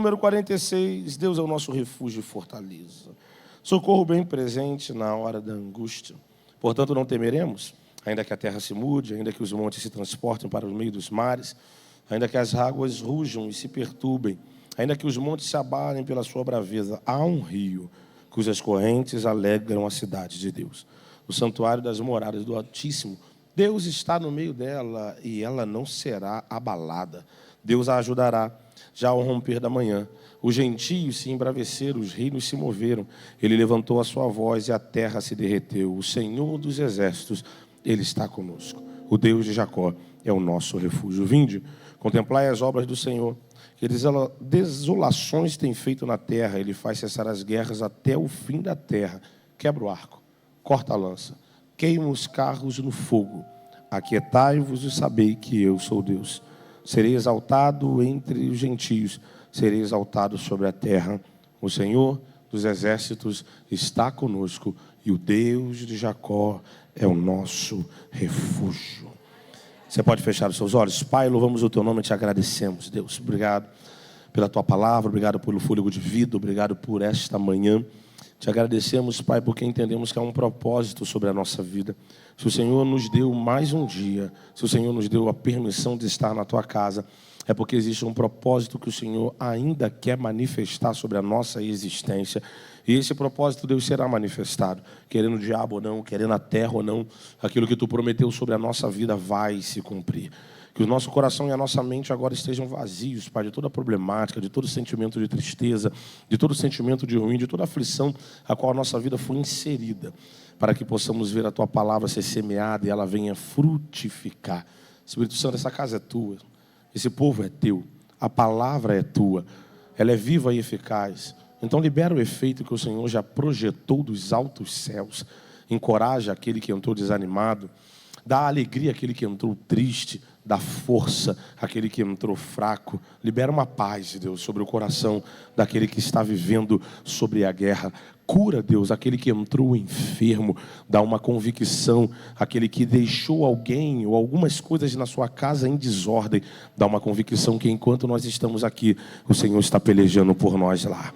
Número 46, Deus é o nosso refúgio e fortaleza. Socorro bem presente na hora da angústia. Portanto, não temeremos, ainda que a terra se mude, ainda que os montes se transportem para o meio dos mares, ainda que as águas rujam e se perturbem, ainda que os montes se abalem pela sua braveza. Há um rio cujas correntes alegram a cidade de Deus, o santuário das moradas do Altíssimo. Deus está no meio dela e ela não será abalada. Deus a ajudará. Já ao romper da manhã, os gentios se embraveceram, os reinos se moveram. Ele levantou a sua voz e a terra se derreteu. O Senhor dos exércitos, Ele está conosco. O Deus de Jacó é o nosso refúgio. Vinde, contemplai as obras do Senhor. Que desolações tem feito na terra. Ele faz cessar as guerras até o fim da terra. Quebra o arco, corta a lança, queima os carros no fogo. Aquietai-vos e sabei que eu sou Deus. Serei exaltado entre os gentios, serei exaltado sobre a terra. O Senhor dos exércitos está conosco e o Deus de Jacó é o nosso refúgio. Você pode fechar os seus olhos? Pai, louvamos o teu nome e te agradecemos, Deus. Obrigado pela tua palavra, obrigado pelo fôlego de vida, obrigado por esta manhã. Te agradecemos, Pai, porque entendemos que há um propósito sobre a nossa vida. Se o Senhor nos deu mais um dia, se o Senhor nos deu a permissão de estar na tua casa, é porque existe um propósito que o Senhor ainda quer manifestar sobre a nossa existência. E esse propósito, Deus, será manifestado. Querendo o diabo ou não, querendo a terra ou não, aquilo que tu prometeu sobre a nossa vida vai se cumprir. Que o nosso coração e a nossa mente agora estejam vazios, Pai, de toda problemática, de todo sentimento de tristeza, de todo sentimento de ruim, de toda aflição a qual a nossa vida foi inserida, para que possamos ver a Tua palavra ser semeada e ela venha frutificar. Espírito Santo, essa casa é Tua, esse povo é Teu, a palavra é Tua, ela é viva e eficaz. Então libera o efeito que o Senhor já projetou dos altos céus, encoraja aquele que entrou desanimado, dá alegria àquele que entrou triste, dá força àquele que entrou fraco. Libera uma paz, Deus, sobre o coração daquele que está vivendo sobre a guerra. Cura, Deus, aquele que entrou enfermo. Dá uma convicção àquele que deixou alguém ou algumas coisas na sua casa em desordem. Dá uma convicção que enquanto nós estamos aqui, o Senhor está pelejando por nós lá.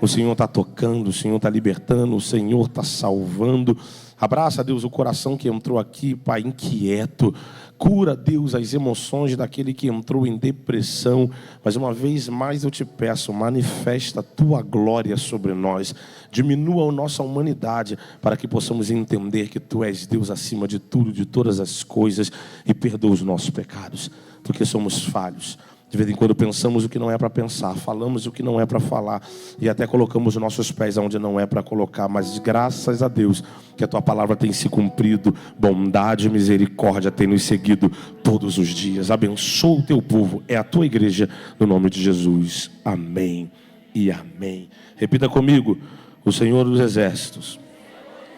O Senhor está tocando, o Senhor está libertando, o Senhor está salvando. Abraça, Deus, o coração que entrou aqui, Pai, inquieto. Cura, Deus, as emoções daquele que entrou em depressão. Mas uma vez mais eu te peço, manifesta a Tua glória sobre nós. Diminua a nossa humanidade para que possamos entender que Tu és Deus acima de tudo, de todas as coisas. E perdoa os nossos pecados, porque somos falhos. De vez em quando pensamos o que não é para pensar, falamos o que não é para falar e até colocamos os nossos pés onde não é para colocar. Mas graças a Deus que a Tua palavra tem se cumprido, bondade e misericórdia tem nos seguido todos os dias. Abençoa o Teu povo, é a Tua igreja, no nome de Jesus. Amém e amém. Repita comigo: o Senhor dos exércitos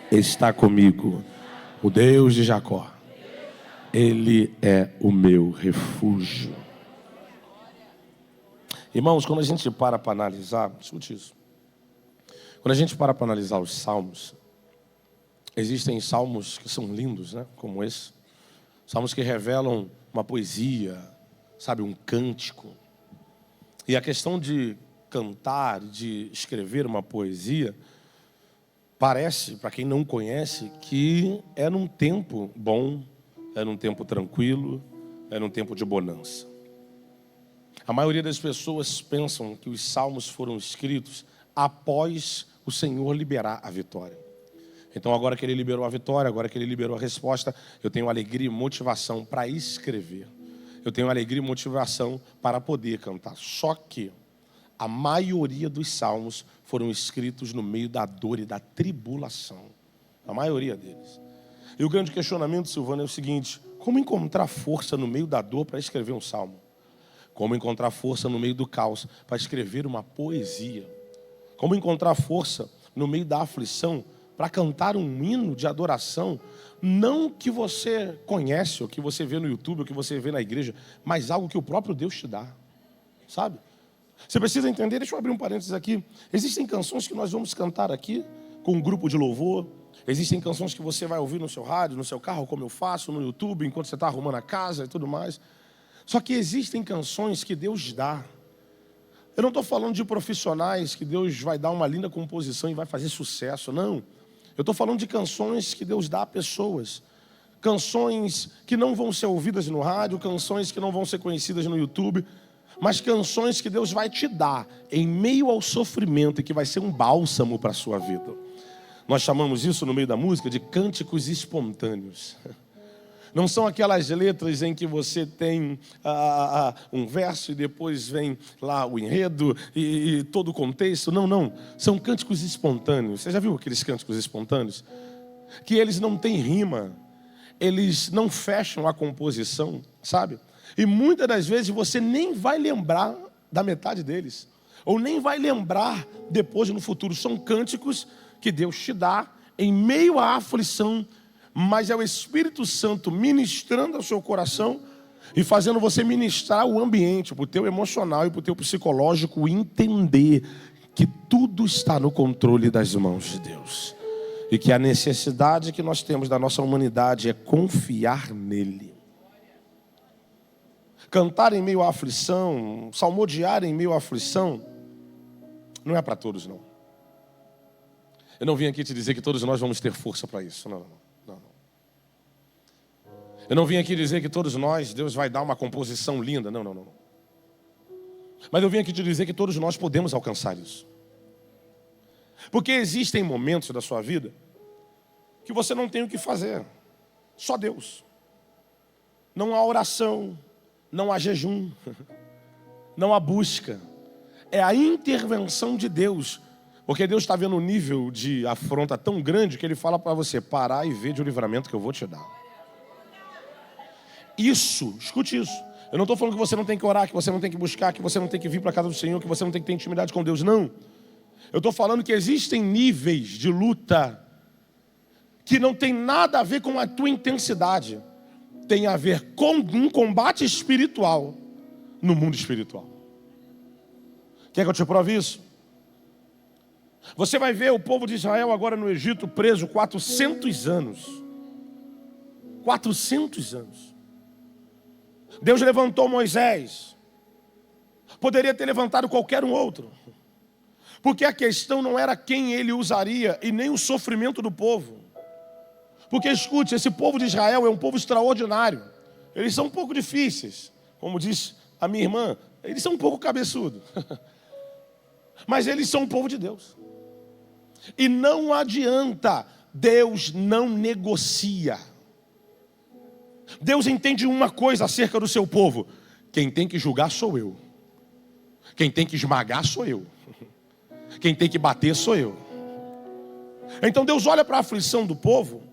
está comigo, o Deus de Jacó, Ele é o meu refúgio. Irmãos, quando a gente para analisar, escute isso. Quando a gente para analisar os salmos, existem salmos que são lindos, né? Como esse. Salmos que revelam uma poesia, sabe, um cântico. E a questão de cantar, de escrever uma poesia, parece, para quem não conhece, que é num tempo bom, é num tempo tranquilo, é num tempo de bonança. A maioria das pessoas pensam que os salmos foram escritos após o Senhor liberar a vitória. Então, agora que Ele liberou a vitória, agora que Ele liberou a resposta, eu tenho alegria e motivação para escrever. Eu tenho alegria e motivação para poder cantar. Só que a maioria dos salmos foram escritos no meio da dor e da tribulação. A maioria deles. E o grande questionamento, Silvana, é o seguinte: como encontrar força no meio da dor para escrever um salmo? Como encontrar força no meio do caos para escrever uma poesia? Como encontrar força no meio da aflição para cantar um hino de adoração? Não que você conhece, ou que você vê no YouTube, ou que você vê na igreja, mas algo que o próprio Deus te dá, sabe? Você precisa entender, deixa eu abrir um parênteses aqui. Existem canções que nós vamos cantar aqui com um grupo de louvor. Existem canções que você vai ouvir no seu rádio, no seu carro, como eu faço, no YouTube, enquanto você está arrumando a casa e tudo mais. Só que existem canções que Deus dá Eu não estou falando de profissionais que Deus vai dar uma linda composição e vai fazer sucesso, não. Eu estou falando de canções que Deus dá a pessoas. Canções que não vão ser ouvidas no rádio, canções que não vão ser conhecidas no YouTube, mas canções que Deus vai te dar em meio ao sofrimento e que vai ser um bálsamo para a sua vida. Nós chamamos isso no meio da música de cânticos espontâneos. Não são aquelas letras em que você tem um verso e depois vem lá o enredo e todo o contexto. Não, não. São cânticos espontâneos. Você já viu aqueles cânticos espontâneos? Que eles não têm rima. Eles não fecham a composição, sabe? E muitas das vezes você nem vai lembrar da metade deles. Ou nem vai lembrar depois no futuro. São cânticos que Deus te dá em meio à aflição, mas é o Espírito Santo ministrando ao seu coração e fazendo você ministrar o ambiente, para o teu emocional e para o teu psicológico entender que tudo está no controle das mãos de Deus. E que a necessidade que nós temos da nossa humanidade é confiar nele. Cantar em meio à aflição, salmodiar em meio à aflição, não é para todos, não. Eu não vim aqui te dizer que todos nós vamos ter força para isso, não. Eu não vim aqui dizer que todos nós, Deus vai dar uma composição linda. Não. Mas eu vim aqui te dizer que todos nós podemos alcançar isso. Porque existem momentos da sua vida que você não tem o que fazer. Só Deus. Não há oração, não há jejum, não há busca. É a intervenção de Deus. Porque Deus está vendo um nível de afronta tão grande que Ele fala para você parar e ver de o livramento que eu vou te dar. Isso, escute isso. Eu não estou falando que você não tem que orar, que você não tem que buscar, que você não tem que vir para a casa do Senhor, que você não tem que ter intimidade com Deus, não. Eu estou falando que existem níveis de luta que não tem nada a ver com a tua intensidade. Tem a ver com um combate espiritual no mundo espiritual. Quer que eu te prove isso? Você vai ver o povo de Israel agora no Egito preso 400 anos. 400 anos. Deus levantou Moisés. Poderia ter levantado qualquer um outro. Porque a questão não era quem ele usaria e nem o sofrimento do povo. Porque escute, esse povo de Israel é um povo extraordinário. Eles são um pouco difíceis. Como diz a minha irmã, eles são um pouco cabeçudos. Mas eles são um povo de Deus. E não adianta, Deus não negocia. Deus entende uma coisa acerca do seu povo: quem tem que julgar sou eu, quem tem que esmagar sou eu, quem tem que bater sou eu. Então Deus olha para a aflição do povo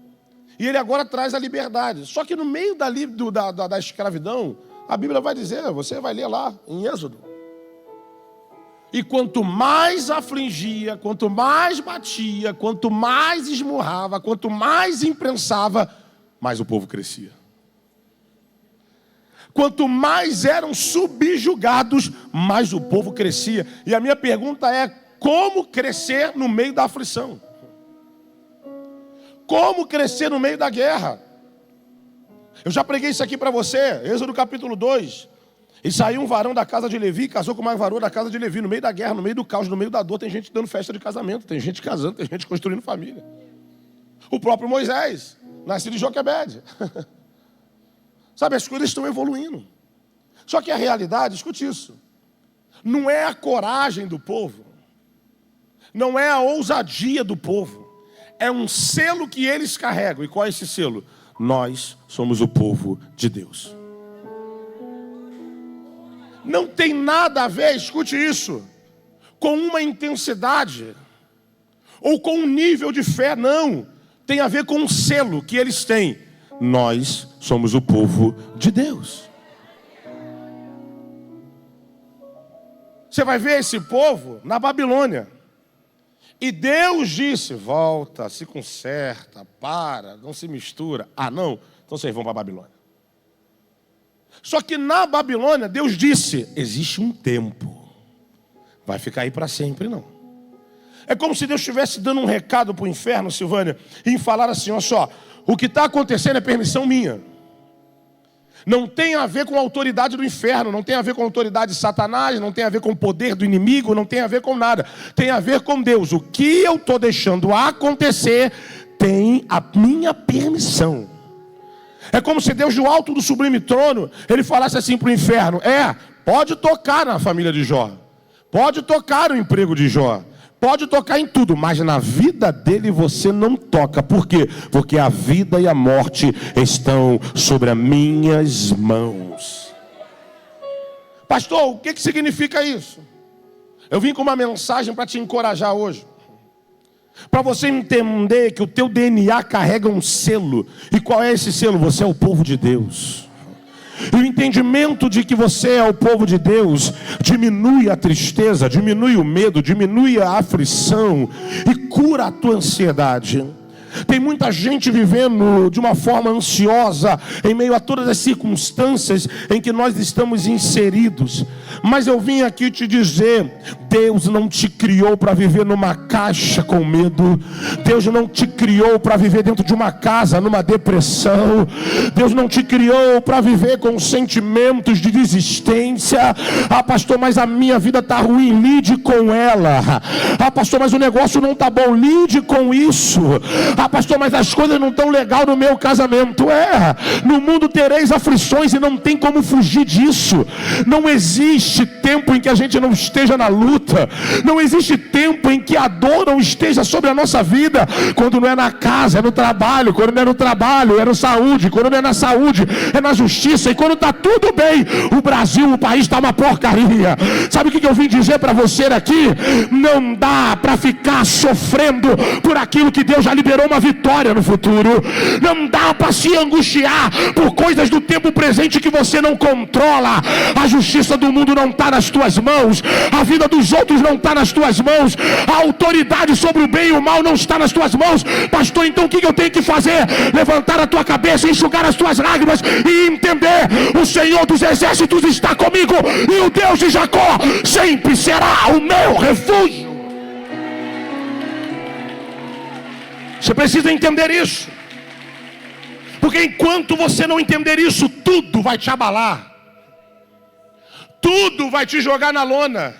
e Ele agora traz a liberdade. Só que no meio da escravidão, a Bíblia vai dizer, você vai ler lá em Êxodo, e quanto mais afligia, quanto mais batia, quanto mais esmurrava, quanto mais imprensava, mais o povo crescia. Quanto mais eram subjugados, mais o povo crescia. E a minha pergunta é: como crescer no meio da aflição? Como crescer no meio da guerra? Eu já preguei isso aqui para você, Êxodo capítulo 2. E saiu um varão da casa de Levi e casou com uma varoa da casa de Levi. No meio da guerra, no meio do caos, no meio da dor, tem gente dando festa de casamento, tem gente casando, tem gente construindo família. O próprio Moisés, nascido de Joquebede. Sabe, as coisas estão evoluindo. Só que a realidade, escute isso, não é a coragem do povo, não é a ousadia do povo, é um selo que eles carregam. E qual é esse selo? Nós somos o povo de Deus. Não tem nada a ver, escute isso, com uma intensidade ou com um nível de fé, não. Tem a ver com um selo que eles têm. Nós somos o povo de Deus. Você vai ver esse povo na Babilônia. E Deus disse: volta, se conserta, para, não se mistura. Ah, não? Então vocês vão para a Babilônia. Só que na Babilônia, Deus disse: existe um tempo. Vai ficar aí para sempre, não. É como se Deus estivesse dando um recado para o inferno, Silvânia, e falar assim: olha só, o que está acontecendo é permissão minha. Não tem a ver com a autoridade do inferno, não tem a ver com a autoridade de Satanás, não tem a ver com o poder do inimigo, não tem a ver com nada. Tem a ver com Deus. O que eu estou deixando acontecer tem a minha permissão. É como se Deus, do alto do sublime trono, Ele falasse assim para o inferno: pode tocar na família de Jó, pode tocar no emprego de Jó, pode tocar em tudo, mas na vida dele você não toca. Por quê? Porque a vida e a morte estão sobre as minhas mãos. Pastor, o que significa isso? Eu vim com uma mensagem para te encorajar hoje, para você entender que o teu DNA carrega um selo. E qual é esse selo? Você é o povo de Deus. E o entendimento de que você é o povo de Deus diminui a tristeza, diminui o medo, diminui a aflição e cura a tua ansiedade. Tem muita gente vivendo de uma forma ansiosa em meio a todas as circunstâncias em que nós estamos inseridos. Mas eu vim aqui te dizer: Deus não te criou para viver numa caixa com medo. Deus não te criou para viver dentro de uma casa numa depressão. Deus não te criou para viver com sentimentos de desistência. Pastor, mas a minha vida está ruim. Lide com ela. Pastor, mas o negócio não está bom. Lide com isso. Pastor, mas as coisas não estão legais no meu casamento. No mundo tereis aflições e não tem como fugir disso. Não existe tempo em que a gente não esteja na luta. Não existe tempo em que a dor não esteja sobre a nossa vida. Quando não é na casa, é no trabalho. Quando não é no trabalho, é na saúde. Quando não é na saúde, é na justiça. E quando está tudo bem, o Brasil, o país está uma porcaria. Sabe o que eu vim dizer para você aqui? Não dá para ficar sofrendo por aquilo que Deus já liberou uma vitória no futuro. Não dá para se angustiar por coisas do tempo presente que você não controla. A justiça do mundo não está nas tuas mãos. A vida dos outros não está nas tuas mãos. A autoridade sobre o bem e o mal não está nas tuas mãos. Pastor, então o que eu tenho que fazer? Levantar a tua cabeça, enxugar as tuas lágrimas e entender: o Senhor dos exércitos está comigo, e o Deus de Jacó sempre será o meu refúgio. Você precisa entender isso, porque enquanto você não entender isso, tudo vai te abalar, tudo vai te jogar na lona,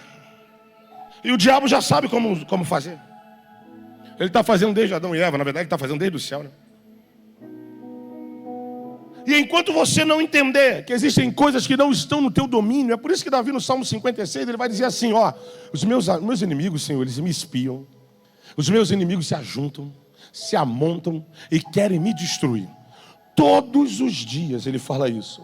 e o diabo já sabe como fazer. Ele está fazendo desde Adão e Eva, na verdade ele está fazendo desde o céu, né? E enquanto você não entender que existem coisas que não estão no teu domínio, é por isso que Davi no Salmo 56, ele vai dizer assim: os meus inimigos, Senhor, eles me espiam, os meus inimigos se ajuntam, se amontam e querem me destruir. Todos os dias ele fala isso.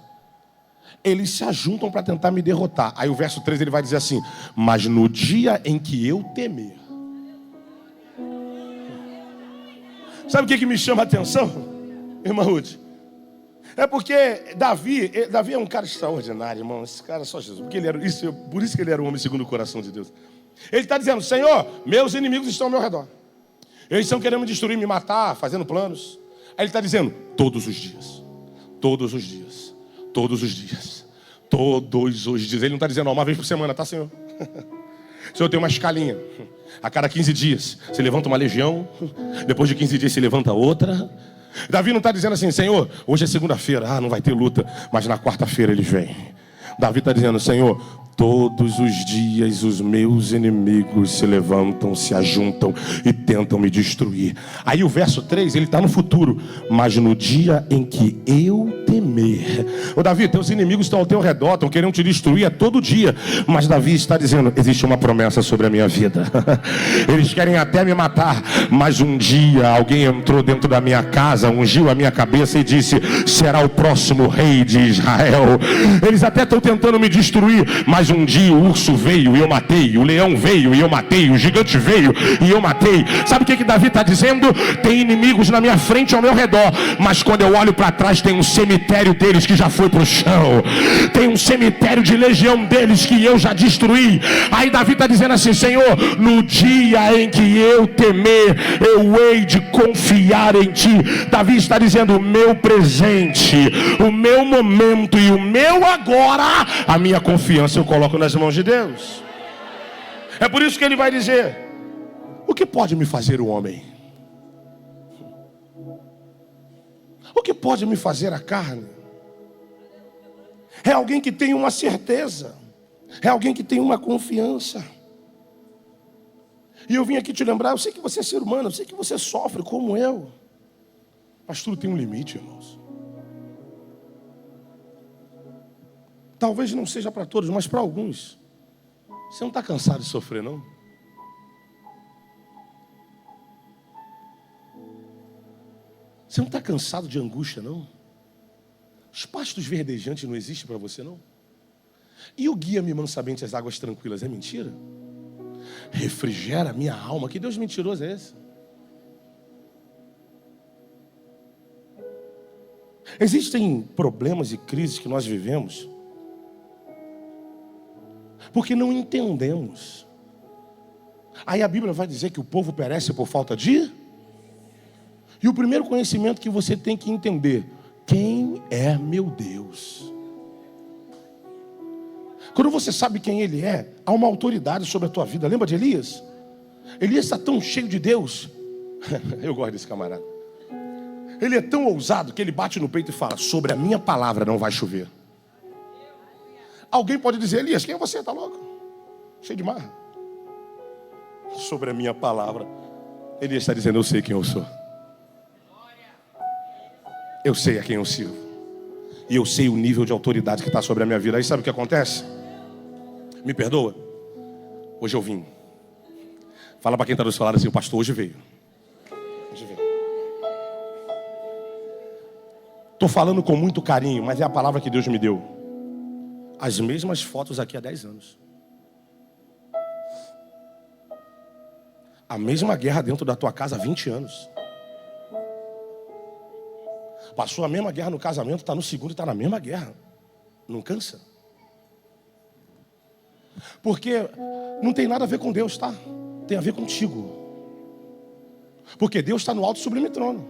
Eles se ajuntam para tentar me derrotar. Aí o verso 3 ele vai dizer assim: mas no dia em que eu temer. Sabe o que me chama a atenção, irmã Ruth? É porque Davi é um cara extraordinário, irmão. Esse cara é só Jesus. Porque por isso que ele era um homem segundo o coração de Deus. Ele está dizendo: Senhor, meus inimigos estão ao meu redor. Eles estão querendo me destruir, me matar, fazendo planos. Aí ele está dizendo: todos os dias, todos os dias, todos os dias, todos os dias. Ele não está dizendo uma vez por semana, tá, Senhor? Senhor, tem uma escalinha. A cada 15 dias você levanta uma legião. Depois de 15 dias você levanta outra. Davi não está dizendo assim: Senhor, hoje é segunda-feira, não vai ter luta, mas na quarta-feira ele vem. Davi está dizendo: Senhor, todos os dias os meus inimigos se levantam, se ajuntam e tentam me destruir. Aí o verso 3, ele está no futuro: mas no dia em que eu temer. Ô Davi, teus inimigos estão ao teu redor, estão querendo te destruir todo dia. Mas Davi está dizendo: existe uma promessa sobre a minha vida. Eles querem até me matar, mas um dia alguém entrou dentro da minha casa, ungiu a minha cabeça e disse: será o próximo rei de Israel. Eles até estão tentando me destruir, mas um dia o urso veio e eu matei, o leão veio e eu matei, o gigante veio e eu matei. Sabe o que Davi está dizendo? Tem inimigos na minha frente e ao meu redor, mas quando eu olho para trás tem um cemitério deles que já foi para o chão, tem um cemitério de legião deles que eu já destruí. Aí Davi está dizendo assim: Senhor, no dia em que eu temer, eu hei de confiar em ti. Davi está dizendo: o meu presente, o meu momento e o meu agora, a minha confiança eu coloco nas mãos de Deus. É por isso que ele vai dizer: o que pode me fazer o homem? O que pode me fazer a carne? É alguém que tem uma certeza. É alguém que tem uma confiança. E eu vim aqui te lembrar, eu sei que você é ser humano, eu sei que você sofre como eu. Mas tudo tem um limite, irmãos. Talvez não seja para todos, mas para alguns. Você não está cansado de sofrer, não? Você não está cansado de angústia, não? Os pastos verdejantes não existem para você, não? E o guia-me mansamente às águas tranquilas, é mentira? Refrigera a minha alma. Que Deus mentiroso é esse? Existem problemas e crises que nós vivemos porque não entendemos. Aí a Bíblia vai dizer que o povo perece por falta de... E o primeiro conhecimento que você tem que entender: quem é meu Deus? Quando você sabe quem Ele é, há uma autoridade sobre a tua vida. Lembra de Elias? Elias está tão cheio de Deus. Eu gosto desse camarada. Ele é tão ousado que ele bate no peito e fala: sobre a minha palavra não vai chover. Alguém pode dizer: Elias, quem é você? Está louco? Cheio de marra. Sobre a minha palavra. Elias está dizendo: eu sei quem eu sou. Eu sei a quem eu sirvo. E eu sei o nível de autoridade que está sobre a minha vida. Aí sabe o que acontece? Me perdoa. Hoje eu vim. Fala para quem está do seu lado assim: o pastor hoje veio. Hoje veio. Estou falando com muito carinho, mas é a palavra que Deus me deu. As mesmas fotos aqui há 10 anos. A mesma guerra dentro da tua casa há 20 anos. Passou a mesma guerra no casamento, está no segundo e está na mesma guerra. Não cansa? Porque não tem nada a ver com Deus, tá? Tem a ver contigo. Porque Deus está no alto e sublime trono,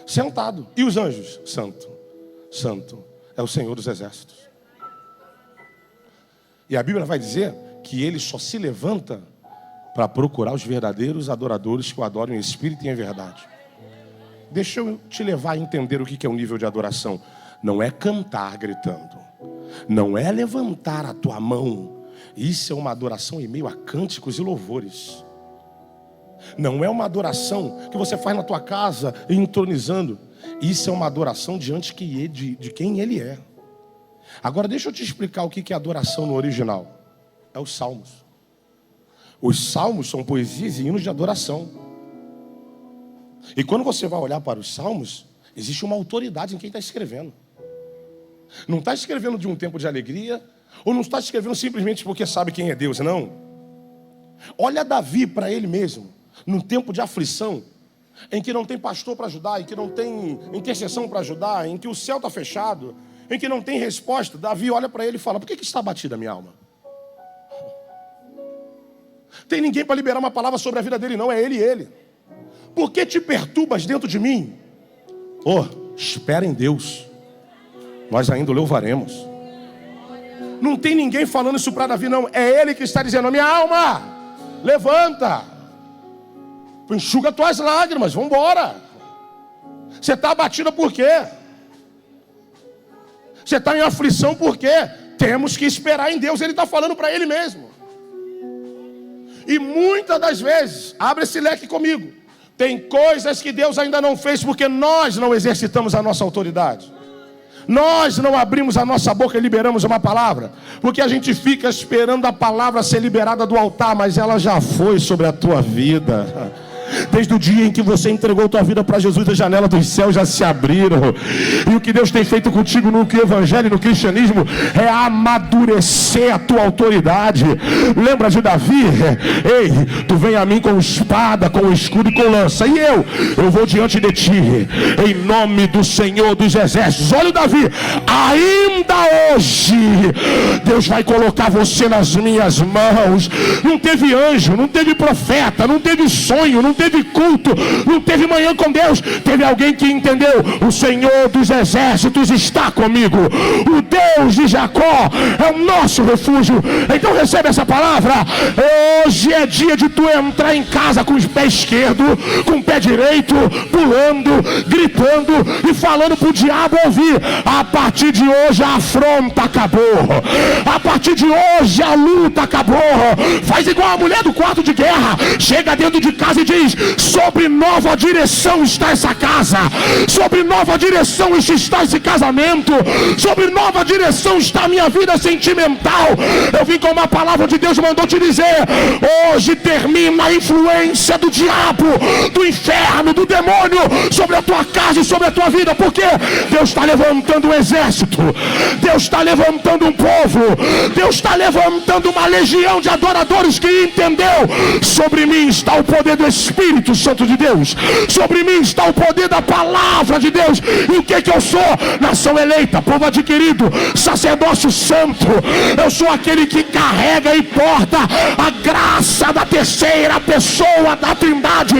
sentado. E os anjos? Santo, Santo é o Senhor dos exércitos. E a Bíblia vai dizer que Ele só se levanta para procurar os verdadeiros adoradores que o adoram em espírito e em verdade. Deixa eu te levar a entender o que é o nível de adoração. Não é cantar gritando. Não é levantar a tua mão. Isso é uma adoração em meio a cânticos e louvores. Não é uma adoração que você faz na tua casa entronizando. Isso é uma adoração diante de quem Ele é. Agora deixa eu te explicar o que é adoração no original. É os salmos. Os salmos são poesias e hinos de adoração. E quando você vai olhar para os salmos, existe uma autoridade em quem está escrevendo. Não está escrevendo de um tempo de alegria, ou não está escrevendo simplesmente porque sabe quem é Deus, não. Olha Davi para ele mesmo, num tempo de aflição, em que não tem pastor para ajudar, em que não tem intercessão para ajudar, em que o céu está fechado, em que não tem resposta. Davi olha para ele e fala: por que está abatida a minha alma? Tem ninguém para liberar uma palavra sobre a vida dele, não, é ele. Por que te perturbas dentro de mim? Espera em Deus, nós ainda o louvaremos. Não tem ninguém falando isso para Davi, não. É ele que está dizendo: minha alma, levanta, enxuga tuas lágrimas, vamos embora. Você está abatida por quê? Você está em aflição por quê? Temos que esperar em Deus. Ele está falando para ele mesmo. E muitas das vezes, abre esse leque comigo, tem coisas que Deus ainda não fez porque nós não exercitamos a nossa autoridade. Nós não abrimos a nossa boca e liberamos uma palavra, porque a gente fica esperando a palavra ser liberada do altar, mas ela já foi sobre a tua vida. Desde o dia em que você entregou tua vida para Jesus, as janelas dos céus já se abriram. E o que Deus tem feito contigo no evangelho, no cristianismo, é amadurecer a tua autoridade. Lembra de Davi? Ei, tu vem a mim com espada, com escudo e com lança, e eu vou diante de ti, em nome do Senhor dos exércitos. Olha o Davi: ainda hoje Deus vai colocar você nas minhas mãos. Não teve anjo, não teve profeta, não teve sonho, não teve culto, não teve manhã com Deus. Teve alguém que entendeu: o Senhor dos exércitos está comigo. O Deus de Jacó é o nosso refúgio. Então recebe essa palavra. Hoje é dia de tu entrar em casa com o pé esquerdo, com o pé direito, pulando, gritando e falando pro diabo ouvir. A partir de hoje a afronta acabou. A partir de hoje a luta acabou. Faz igual a mulher do quarto de guerra. Chega dentro de casa e diz: sobre nova direção está essa casa, sobre nova direção está esse casamento, sobre nova direção está a minha vida sentimental. Eu vim com uma palavra de Deus, mandou te dizer: hoje termina a influência do diabo, do inferno, do demônio sobre a tua casa e sobre a tua vida, porque Deus está levantando um exército, Deus está levantando um povo, Deus está levantando uma legião de adoradores que entendeu: sobre mim está o poder do Espírito Santo de Deus, sobre mim está o poder da palavra de Deus. E o que eu sou? Nação eleita, povo adquirido, sacerdócio santo. Eu sou aquele que carrega e porta a graça da terceira pessoa da Trindade.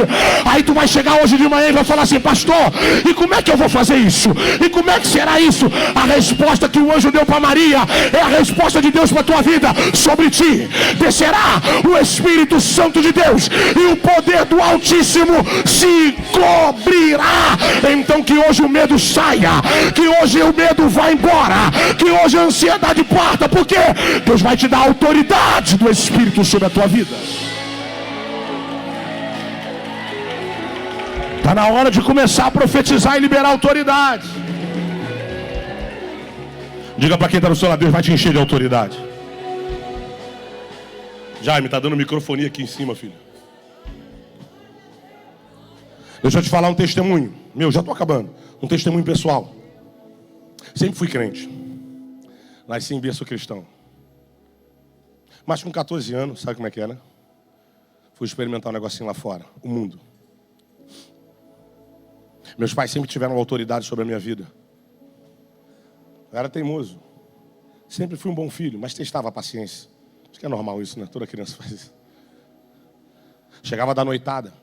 Aí tu vai chegar hoje de manhã e vai falar assim: pastor, e como é que eu vou fazer isso? E como é que será isso? A resposta que o anjo deu para Maria é a resposta de Deus para a tua vida. Sobre ti descerá o Espírito Santo de Deus e o poder do Altíssimo se cobrirá. Então que hoje o medo saia, que hoje o medo vá embora, que hoje a ansiedade parta, porque Deus vai te dar a autoridade do Espírito sobre a tua vida. Está na hora de começar a profetizar e liberar autoridade. Diga para quem está no seu lado: Deus vai te encher de autoridade. Jaime, está dando microfonia aqui em cima, filho. Deixa eu te falar um testemunho. Já estou acabando. Um testemunho pessoal. Sempre fui crente. Nasci em berço cristão. Mas com 14 anos, sabe como é que é, né? Fui experimentar um negocinho lá fora. O mundo. Meus pais sempre tiveram autoridade sobre a minha vida. Eu era teimoso. Sempre fui um bom filho, mas testava a paciência. Acho que é normal isso, né? Toda criança faz isso. Chegava da noitada.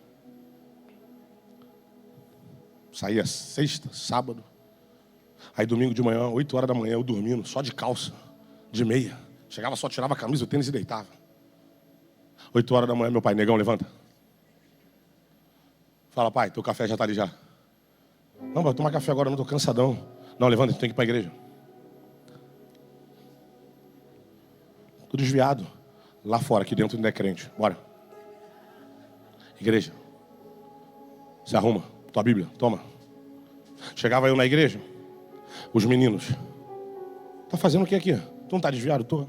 Saía sexta, sábado. Aí domingo de manhã, 8 horas da manhã, eu dormindo, só de calça, de meia. Chegava, só tirava a camisa, o tênis e deitava. 8 horas da manhã, meu pai: negão, levanta. Fala: pai, teu café já tá ali já. Não, vou tomar café agora, não, tô cansadão. Não, levanta, tu tem que ir pra igreja. Tô desviado. Lá fora, aqui dentro ainda é crente. Bora. Igreja. Se arruma. Tua Bíblia, toma. Chegava eu na igreja. Os meninos: tá fazendo o que aqui? Tu não tá desviado? Tô.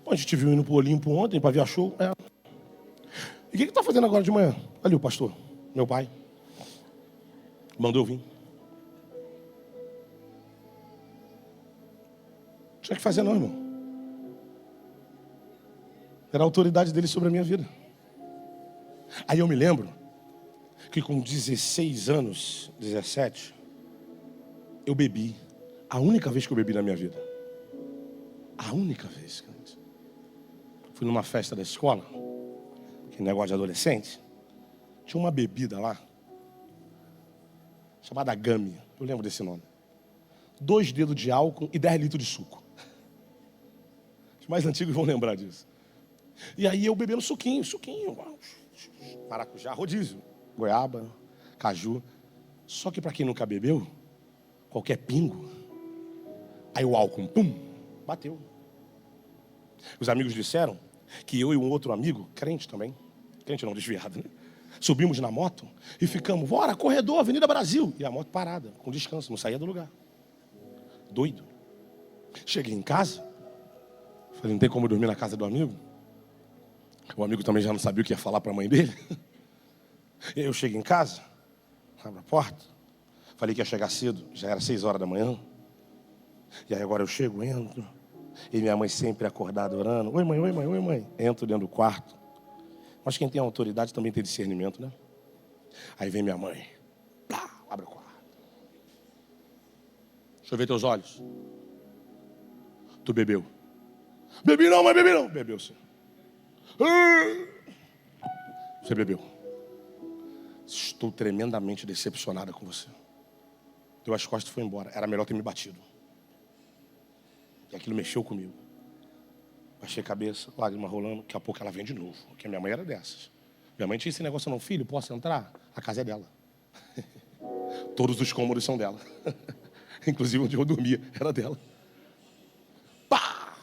Bom, a gente te viu indo pro Olimpo ontem pra ver a show. É. E o que tá fazendo agora de manhã? Ali o pastor, meu pai, mandou eu vir. Não tinha que fazer não, irmão. Era a autoridade dele sobre a minha vida. Aí eu me lembro que com 16 anos, 17, eu bebi. A única vez que eu bebi na minha vida. A única vez, cara. Fui numa festa da escola, que negócio de adolescente. Tinha uma bebida lá, chamada Gami. Eu lembro desse nome. 2 dedos de álcool e 10 litros de suco. Os mais antigos vão lembrar disso. E aí eu bebendo suquinho. Maracujá, rodízio. Goiaba, caju. Só que para quem nunca bebeu, qualquer pingo, aí o álcool, pum, bateu. Os amigos disseram que eu e um outro amigo, crente também, crente não, desviado, né? Subimos na moto e ficamos: bora, corredor, Avenida Brasil. E a moto parada, com descanso, não saía do lugar. Doido. Cheguei em casa, falei: não tem como eu dormir na casa do amigo? O amigo também já não sabia o que ia falar para a mãe dele. E aí eu cheguei em casa, abro a porta, falei que ia chegar cedo, já era 6 horas da manhã. E aí agora eu chego, entro, e minha mãe sempre acordada orando: oi mãe, oi mãe, oi mãe. Entro dentro do quarto. Mas quem tem autoridade também tem discernimento, né? Aí vem minha mãe, plá, abre o quarto. Deixa eu ver teus olhos. Tu bebeu? Bebi não, mãe, bebi não. Bebeu sim. Você bebeu. Estou tremendamente decepcionada com você. Deu as costas e foi embora. Era melhor ter me batido. E aquilo mexeu comigo. Baixei a cabeça, lágrima rolando, daqui a pouco ela vem de novo. Porque a minha mãe era dessas. Minha mãe tinha esse negócio, não, filho, posso entrar? A casa é dela. Todos os cômodos são dela. Inclusive onde eu dormia, era dela. Pá!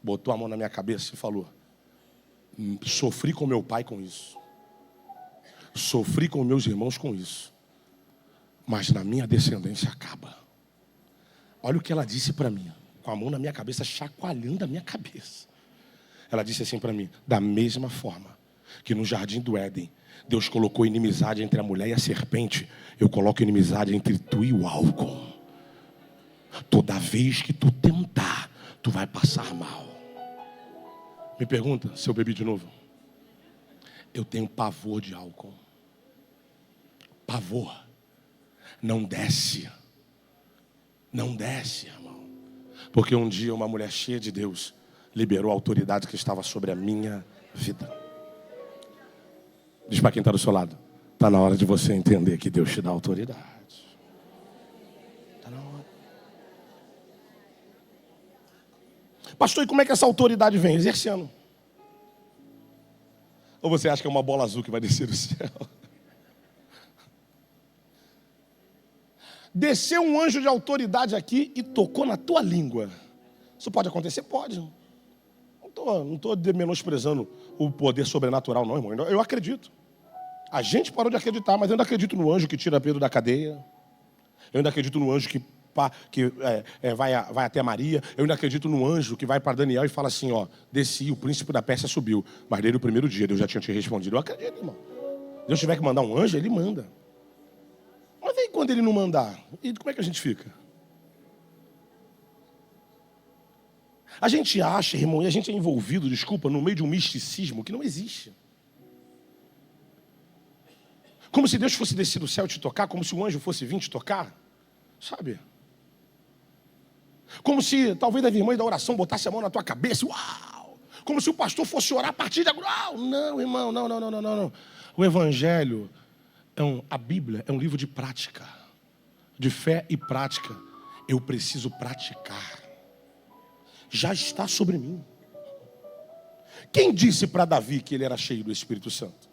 Botou a mão na minha cabeça e falou: sofri com meu pai com isso. Sofri com meus irmãos com isso. Mas na minha descendência acaba. Olha o que ela disse para mim, com a mão na minha cabeça, chacoalhando a minha cabeça. Ela disse assim para mim: da mesma forma que no jardim do Éden Deus colocou inimizade entre a mulher e a serpente, eu coloco inimizade entre tu e o álcool. Toda vez que tu tentar, tu vai passar mal. Me pergunta se eu bebi de novo. Eu tenho pavor de álcool. Pavor. Não desce. Não desce, irmão. Porque um dia uma mulher cheia de Deus liberou a autoridade que estava sobre a minha vida. Diz para quem está do seu lado: está na hora de você entender que Deus te dá autoridade. Está na hora. Pastor, e como é que essa autoridade vem? Exercendo. Ou você acha que é uma bola azul que vai descer do céu? Desceu um anjo de autoridade aqui e tocou na tua língua. Isso pode acontecer? Pode. Não estou menosprezando o poder sobrenatural, não, irmão. Eu acredito. A gente parou de acreditar, mas eu ainda acredito no anjo que tira Pedro da cadeia. Eu ainda acredito no anjo que vai até Maria. Eu ainda acredito no anjo que vai para Daniel e fala assim, ó, desci, o príncipe da Pérsia subiu. Mas desde o primeiro dia Deus já tinha te respondido. Eu acredito, irmão. Deus tiver que mandar um anjo, ele manda. Mas aí quando ele não mandar, e como é que a gente fica? A gente acha, irmão, e a gente é envolvido, desculpa, no meio de um misticismo que não existe. Como se Deus fosse descer do céu e te tocar, como se um anjo fosse vir te tocar, sabe? Como se talvez a irmã da oração botasse a mão na tua cabeça, uau! Como se o pastor fosse orar a partir de agora. Não, irmão, não. O Evangelho, a Bíblia é um livro de prática, de fé e prática. Eu preciso praticar. Já está sobre mim. Quem disse para Davi que ele era cheio do Espírito Santo?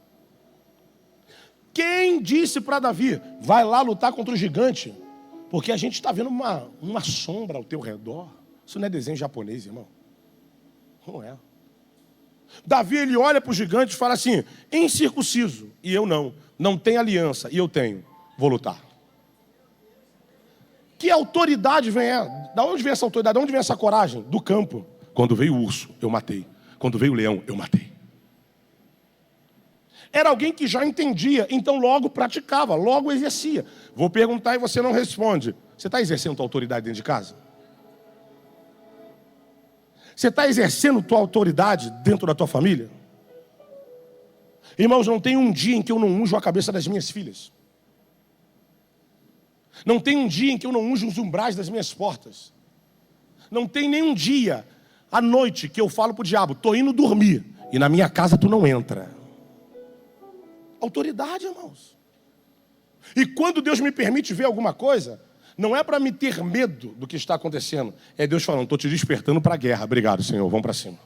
Quem disse para Davi, vai lá lutar contra o gigante? Porque a gente está vendo uma sombra ao teu redor. Isso não é desenho japonês, irmão. Não é. Davi, ele olha para o gigante e fala assim, incircunciso, e eu não tenho aliança, e eu tenho, vou lutar. Que autoridade vem essa? Da onde vem essa autoridade? Da onde vem essa coragem? Do campo. Quando veio o urso, eu matei. Quando veio o leão, eu matei. Era alguém que já entendia, então logo praticava, logo exercia. Vou perguntar e você não responde. Você está exercendo tua autoridade dentro de casa? Você está exercendo tua autoridade dentro da tua família? Irmãos, não tem um dia em que eu não unjo a cabeça das minhas filhas. Não tem um dia em que eu não unjo os umbrais das minhas portas. Não tem nenhum dia, à noite, que eu falo para o diabo, estou indo dormir, e na minha casa tu não entra. Autoridade, irmãos. E quando Deus me permite ver alguma coisa, não é para me ter medo do que está acontecendo. É Deus falando, estou te despertando para a guerra. Obrigado, Senhor, vamos para cima.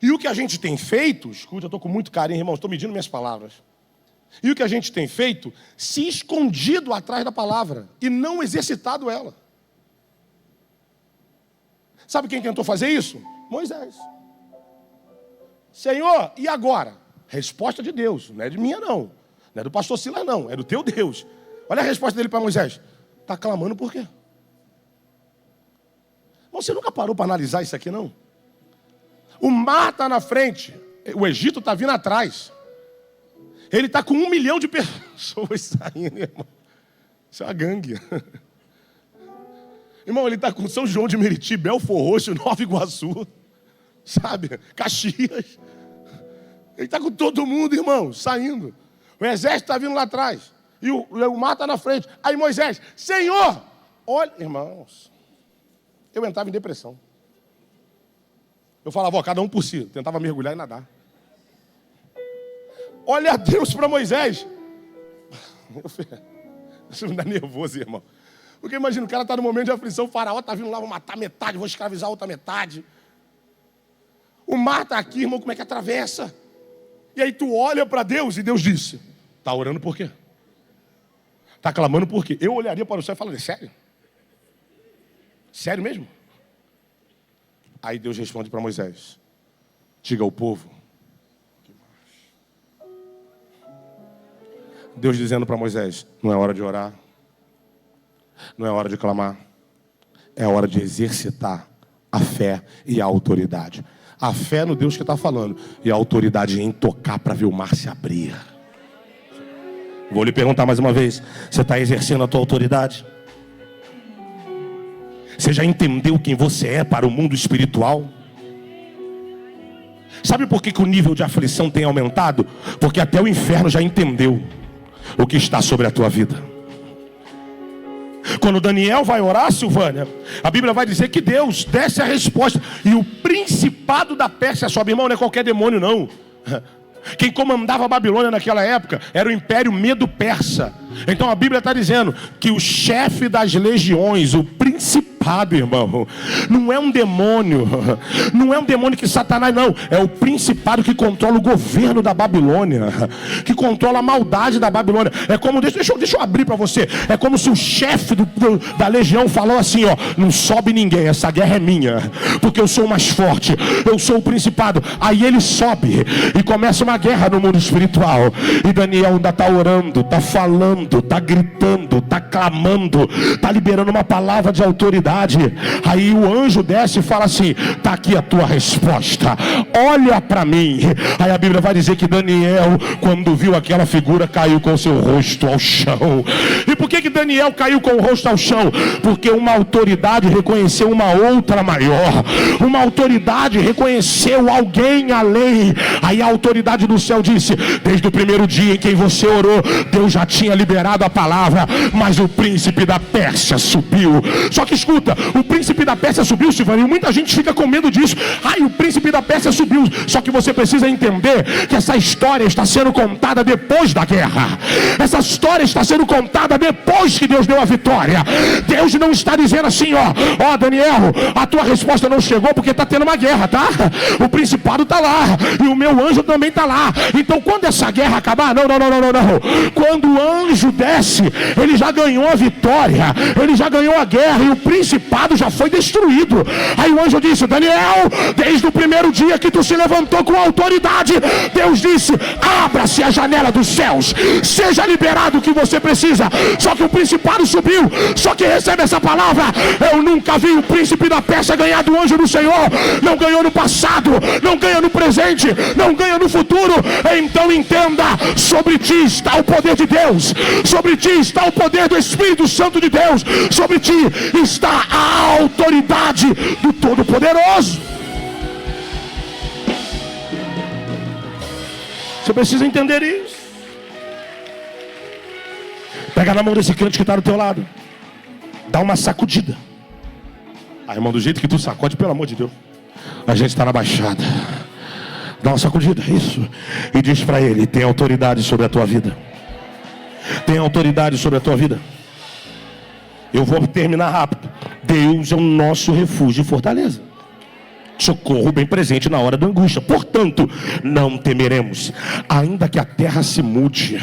E o que a gente tem feito, escuta, eu estou com muito carinho, irmãos, estou medindo minhas palavras. E o que a gente tem feito, se escondido atrás da palavra e não exercitado ela. Sabe quem tentou fazer isso? Moisés. Senhor, e agora? Resposta de Deus, não é de minha não. Não é do pastor Silas não, é do teu Deus. Olha a resposta dele para Moisés. Está clamando por quê? Você nunca parou para analisar isso aqui não? O mar está na frente, o Egito está vindo atrás. Ele está com 1 milhão de pessoas saindo, irmão. Isso é uma gangue. Irmão, ele está com São João de Meriti, Belfor Roxo, Nova Iguaçu. Sabe? Caxias. Ele está com todo mundo, irmão, saindo. O exército está vindo lá atrás. E o mar está na frente. Aí Moisés, Senhor, olha, irmãos. Eu entrava em depressão. Eu falava, ó, cada um por si. Tentava mergulhar e nadar. Olha a Deus para Moisés. Isso me dá nervoso, irmão. Porque imagina, o cara está no momento de aflição, o faraó está vindo lá, vou matar metade, vou escravizar a outra metade. O mar está aqui, irmão, como é que atravessa? E aí tu olha para Deus e Deus disse, está orando por quê? Está clamando por quê? Eu olharia para o céu e falaria, sério? Sério mesmo? Aí Deus responde para Moisés, diga ao povo. Deus dizendo para Moisés, não é hora de orar, não é hora de clamar, é hora de exercitar a fé e a autoridade. A fé no Deus que está falando e a autoridade em tocar para ver o mar se abrir. Vou lhe perguntar mais uma vez, você está exercendo a tua autoridade? Você já entendeu quem você é para o mundo espiritual? Sabe por que o nível de aflição tem aumentado? Porque até o inferno já entendeu o que está sobre a tua vida. Quando Daniel vai orar, Silvânia, a Bíblia vai dizer que Deus desce a resposta. E o principado da Pérsia sobe. Irmão, não é qualquer demônio não. Quem comandava a Babilônia naquela época era o Império Medo-Persa. Então a Bíblia está dizendo que o chefe das legiões, o principado, irmão, não é um demônio. Não é um demônio que Satanás, não. É o principado que controla o governo da Babilônia, que controla a maldade da Babilônia. É como, deixa eu abrir para você. É como se o chefe da legião falou assim, ó, não sobe ninguém, essa guerra é minha, porque eu sou o mais forte, eu sou o principado. Aí ele sobe e começa uma guerra no mundo espiritual. E Daniel ainda está orando, está falando, está gritando, está clamando, está liberando uma palavra de autoridade. Aí o anjo desce e fala assim, está aqui a tua resposta, olha para mim. Aí a Bíblia vai dizer que Daniel, quando viu aquela figura, caiu com seu rosto ao chão. E por que Daniel caiu com o rosto ao chão? Porque uma autoridade reconheceu uma outra maior. Uma autoridade reconheceu alguém além. Aí a autoridade do céu disse, desde o primeiro dia em que você orou, Deus já tinha liberado a palavra, mas o príncipe da Pérsia subiu. Só que escuta, o príncipe da Pérsia subiu, Silvânia, e muita gente fica com medo disso. Ai, o príncipe da Pérsia subiu. Só que você precisa entender que essa história está sendo contada depois da guerra. Essa história está sendo contada depois que Deus deu a vitória. Deus não está dizendo assim, ó Daniel, a tua resposta não chegou porque está tendo uma guerra, tá? O principado está lá e o meu anjo também está lá. Então quando essa guerra acabar, não. Quando o anjo desce, ele já ganhou a vitória, ele já ganhou a guerra e o principado já foi destruído. Aí o anjo disse, Daniel, desde o primeiro dia que tu se levantou com autoridade, Deus disse, abra-se a janela dos céus, seja liberado o que você precisa. Só que o principado subiu. Só que recebe essa palavra, eu nunca vi o príncipe da Pérsia ganhar do anjo do Senhor. Não ganhou no passado, não ganha no presente, não ganha no futuro. Então entenda, sobre ti está o poder de Deus, sobre ti está o poder do Espírito Santo de Deus, sobre ti está a autoridade do Todo-Poderoso. Você precisa entender isso. Pega na mão desse crente que está do teu lado, dá uma sacudida. Ah, irmão, do jeito que tu sacode, pelo amor de Deus, a gente está na baixada. Dá uma sacudida, isso. E diz para ele, tem autoridade sobre a tua vida. Tem autoridade sobre a tua vida. Eu vou terminar rápido. Deus é o nosso refúgio e fortaleza. Socorro bem presente na hora da angústia. Portanto, não temeremos, ainda que a terra se mude.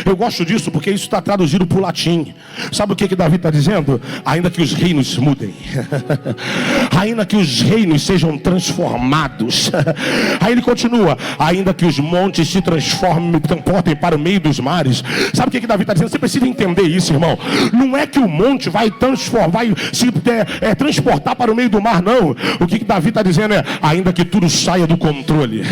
Eu gosto disso porque isso está traduzido para o latim. Sabe o que Davi está dizendo? Ainda que os reinos mudem, ainda que os reinos sejam transformados. Aí ele continua, ainda que os montes se transportem para o meio dos mares. Sabe o que Davi está dizendo? Você precisa entender isso, irmão. Não é que o monte vai se transportar para o meio do mar, não. O que Davi está dizendo é, ainda que tudo saia do controle.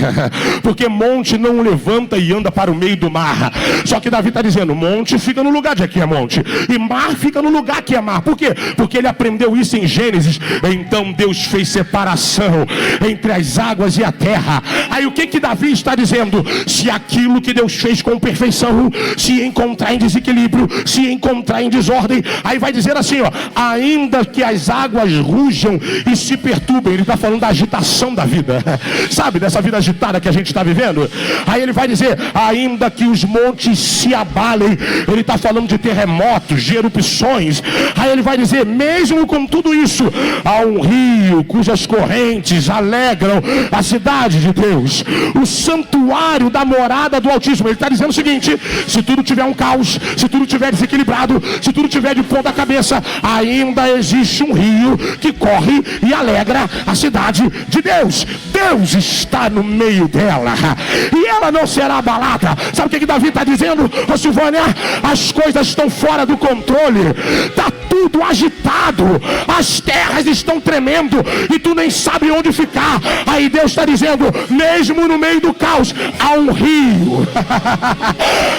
Porque monte não levanta e anda para o meio do mar. Só que Davi está dizendo, monte fica no lugar de aqui é monte, e mar fica no lugar que é mar. Por quê? Porque ele aprendeu isso em Gênesis. Então Deus fez separação entre as águas e a terra. Aí o que Davi está dizendo? Se aquilo que Deus fez com perfeição se encontrar em desequilíbrio, se encontrar em desordem, aí vai dizer assim, ó, ainda que as águas rujam e se perturbem. Ele está falando falando da agitação da vida, sabe, dessa vida agitada que a gente está vivendo. Aí ele vai dizer, ainda que os montes se abalem, ele está falando de terremotos, de erupções. Aí ele vai dizer, mesmo com tudo isso, há um rio cujas correntes alegram a cidade de Deus, o santuário da morada do Altíssimo. Ele está dizendo o seguinte: se tudo tiver um caos, se tudo tiver desequilibrado, se tudo tiver de ponta cabeça, ainda existe um rio que corre e alegra a cidade de Deus. Deus está no meio dela e ela não será abalada. Sabe o que Davi está dizendo, ô Silvânia? As coisas estão fora do controle, está tudo agitado, as terras estão tremendo e tu nem sabe onde ficar. Aí Deus está dizendo, mesmo no meio do caos, há um rio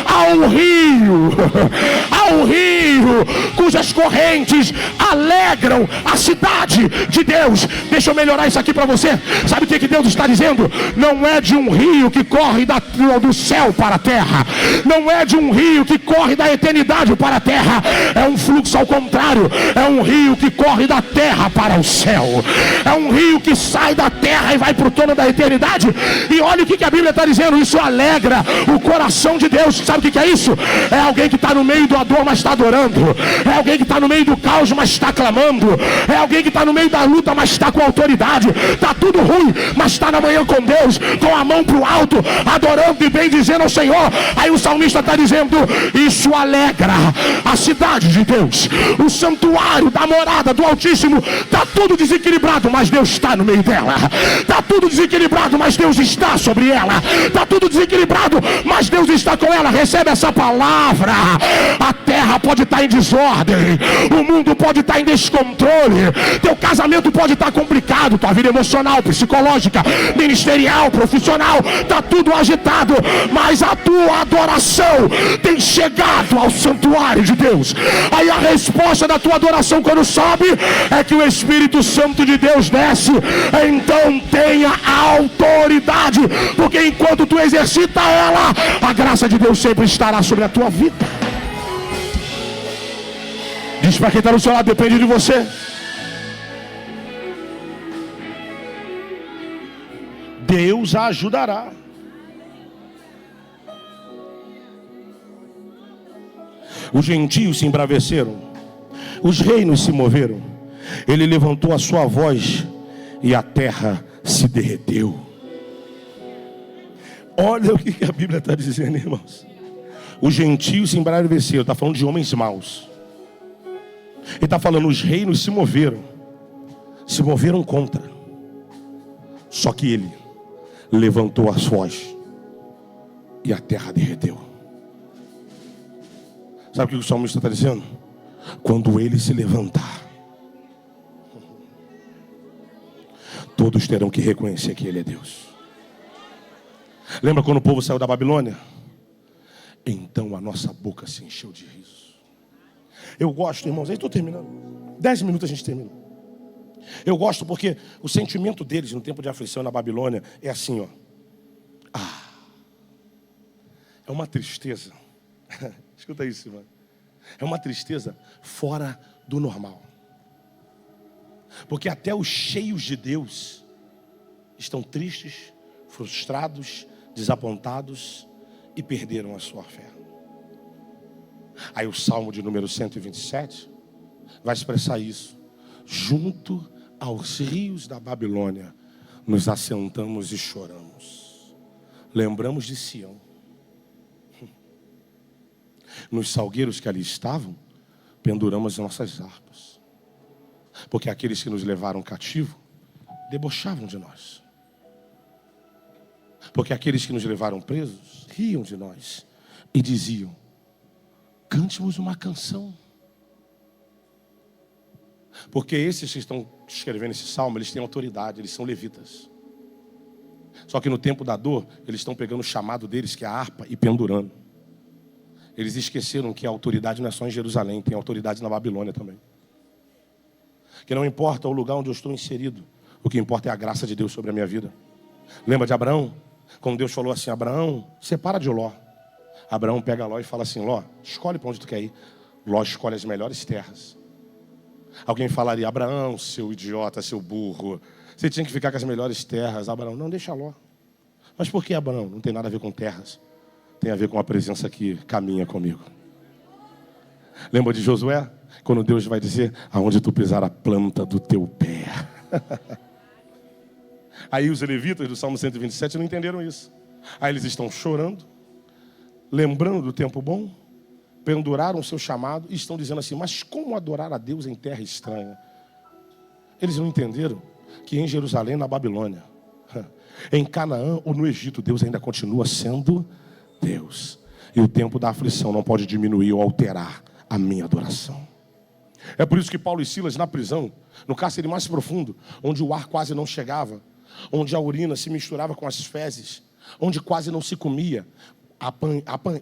há um rio há um rio cujas correntes alegram a cidade de Deus. Deixa eu melhorar isso aqui para você. Sabe o que Deus está dizendo? Não é de um rio que corre do céu para a terra, não é de um rio que corre da eternidade para a terra, é um fluxo ao contrário, é um rio que corre da terra para o céu, é um rio que sai da terra e vai para o trono da eternidade. E olha o que a Bíblia está dizendo, isso alegra o coração de Deus. Sabe o que é isso? É alguém que está no meio da dor, mas está adorando, é alguém que está no meio do caos, mas está clamando, é alguém que está no meio da luta, mas está com autoridade. Está tudo ruim, mas está na manhã com Deus, com a mão para o alto, adorando e bendizendo ao Senhor. Aí o salmista está dizendo, isso alegra a cidade de Deus, o santuário da morada do Altíssimo. Está tudo desequilibrado, mas Deus está no meio dela. Está tudo desequilibrado, mas Deus está sobre ela. Está tudo desequilibrado, mas Deus está com ela. Recebe essa palavra. A terra pode estar em desordem, o mundo pode estar em descontrole, teu casamento pode estar complicado, tua vida emocional, psicológica, ministerial, profissional, está tudo agitado, mas a tua adoração tem chegado ao santuário de Deus. Aí a resposta da tua adoração quando sobe é que o Espírito Santo de Deus desce. Então tenha autoridade, porque enquanto tu exercita ela, a graça de Deus sempre estará sobre a tua vida. Diz para quem está no seu lado, depende de você. Deus a ajudará. Os gentios se embraveceram, os reinos se moveram, ele levantou a sua voz e a terra se derreteu. Olha o que a Bíblia está dizendo, irmãos. Os gentios se embraveceram, está falando de homens maus. Ele está falando, os reinos se moveram contra. Só que ele levantou a voz e a terra derreteu. Sabe o que o salmista está dizendo? Quando ele se levantar, todos terão que reconhecer que ele é Deus. Lembra quando o povo saiu da Babilônia? Então a nossa boca se encheu de riso. Eu gosto, irmãos, aí estou terminando. 10 minutos a gente termina. Eu gosto porque o sentimento deles no tempo de aflição na Babilônia é assim, ó. É uma tristeza. Escuta isso, irmão. É uma tristeza fora do normal. Porque até os cheios de Deus estão tristes, frustrados, desapontados e perderam a sua fé. Aí o Salmo de número 127 vai expressar isso. Junto aos rios da Babilônia nos assentamos e choramos. Lembramos de Sião. Nos salgueiros que ali estavam, penduramos nossas harpas. Porque aqueles que nos levaram cativo debochavam de nós. Porque aqueles que nos levaram presos riam de nós e diziam: cante-nos uma canção. Porque esses que estão escrevendo esse salmo, eles têm autoridade, eles são levitas. Só que no tempo da dor, eles estão pegando o chamado deles, que é a harpa, e pendurando. Eles esqueceram que a autoridade não é só em Jerusalém, tem autoridade na Babilônia também. Que não importa o lugar onde eu estou inserido, o que importa é a graça de Deus sobre a minha vida. Lembra de Abraão? Quando Deus falou assim: Abraão, separa de Ló. Abraão pega Ló e fala assim: Ló, escolhe para onde tu quer ir. Ló escolhe as melhores terras. Alguém falaria: Abraão, seu idiota, seu burro, você tinha que ficar com as melhores terras. Abraão: não, deixa Ló. Mas por que Abraão? Não tem nada a ver com terras. Tem a ver com a presença que caminha comigo. Lembra de Josué? Quando Deus vai dizer: aonde tu pisar a planta do teu pé. Aí os levitas do Salmo 127 não entenderam isso. Aí eles estão chorando, lembrando do tempo bom, penduraram o seu chamado e estão dizendo assim: mas como adorar a Deus em terra estranha? Eles não entenderam que em Jerusalém, na Babilônia, em Canaã ou no Egito, Deus ainda continua sendo Deus. E o tempo da aflição não pode diminuir ou alterar a minha adoração. É por isso que Paulo e Silas, na prisão, no cárcere mais profundo, onde o ar quase não chegava, onde a urina se misturava com as fezes, onde quase não se comia,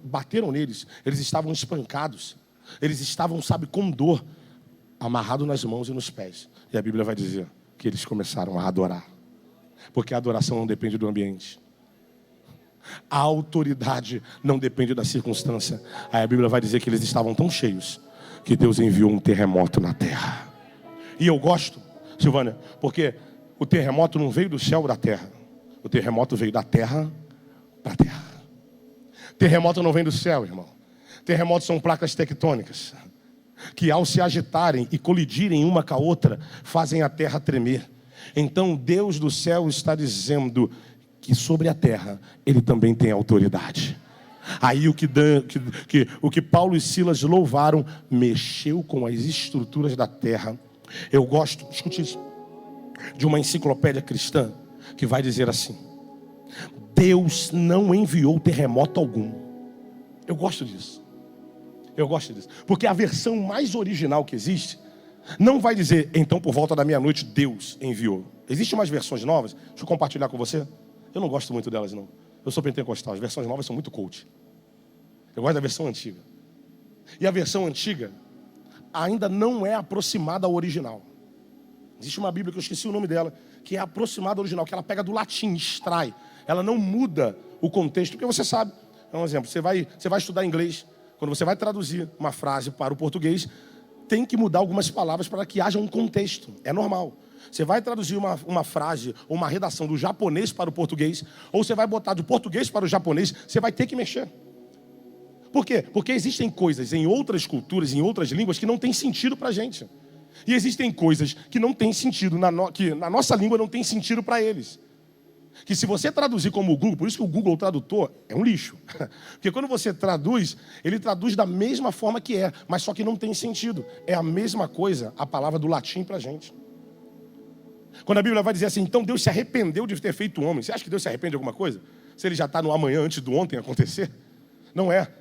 bateram neles, eles estavam espancados, eles estavam, com dor, amarrados nas mãos e nos pés. E a Bíblia vai dizer que eles começaram a adorar, porque a adoração não depende do ambiente. A autoridade não depende da circunstância. Aí a Bíblia vai dizer que eles estavam tão cheios que Deus enviou um terremoto na terra. E eu gosto, Silvânia, porque o terremoto não veio do céu da terra. O terremoto veio da terra para a terra. Terremoto não vem do céu, irmão. Terremotos são placas tectônicas que, ao se agitarem e colidirem uma com a outra, fazem a terra tremer. Então Deus do céu está dizendo que sobre a terra Ele também tem autoridade. Aí o que Paulo e Silas louvaram mexeu com as estruturas da terra. Eu gosto, escute isso, de uma enciclopédia cristã que vai dizer assim: Deus não enviou terremoto algum. Eu gosto disso. Porque a versão mais original que existe não vai dizer: então por volta da meia-noite Deus enviou. Existem umas versões novas, deixa eu compartilhar com você. Eu não gosto muito delas, não. Eu sou pentecostal, as versões novas são muito coach. Eu gosto da versão antiga. E a versão antiga ainda não é aproximada ao original. Existe uma Bíblia que eu esqueci o nome dela, que é aproximada ao original, que ela pega do latim, extrai. Ela não muda o contexto, porque você sabe. É um exemplo, você vai estudar inglês, quando você vai traduzir uma frase para o português, tem que mudar algumas palavras para que haja um contexto. É normal. Você vai traduzir uma frase ou uma redação do japonês para o português, ou você vai botar do português para o japonês, você vai ter que mexer. Por quê? Porque existem coisas em outras culturas, em outras línguas, que não tem sentido para a gente. E existem coisas que não tem sentido, que na nossa língua não tem sentido para eles. Que se você traduzir como o Google, por isso que o Google Tradutor é um lixo. Porque quando você traduz, ele traduz da mesma forma que é, mas só que não tem sentido. É a mesma coisa a palavra do latim para a gente. Quando a Bíblia vai dizer assim: então Deus se arrependeu de ter feito o homem. Você acha que Deus se arrepende de alguma coisa? Se ele já está no amanhã antes do ontem acontecer? Não é.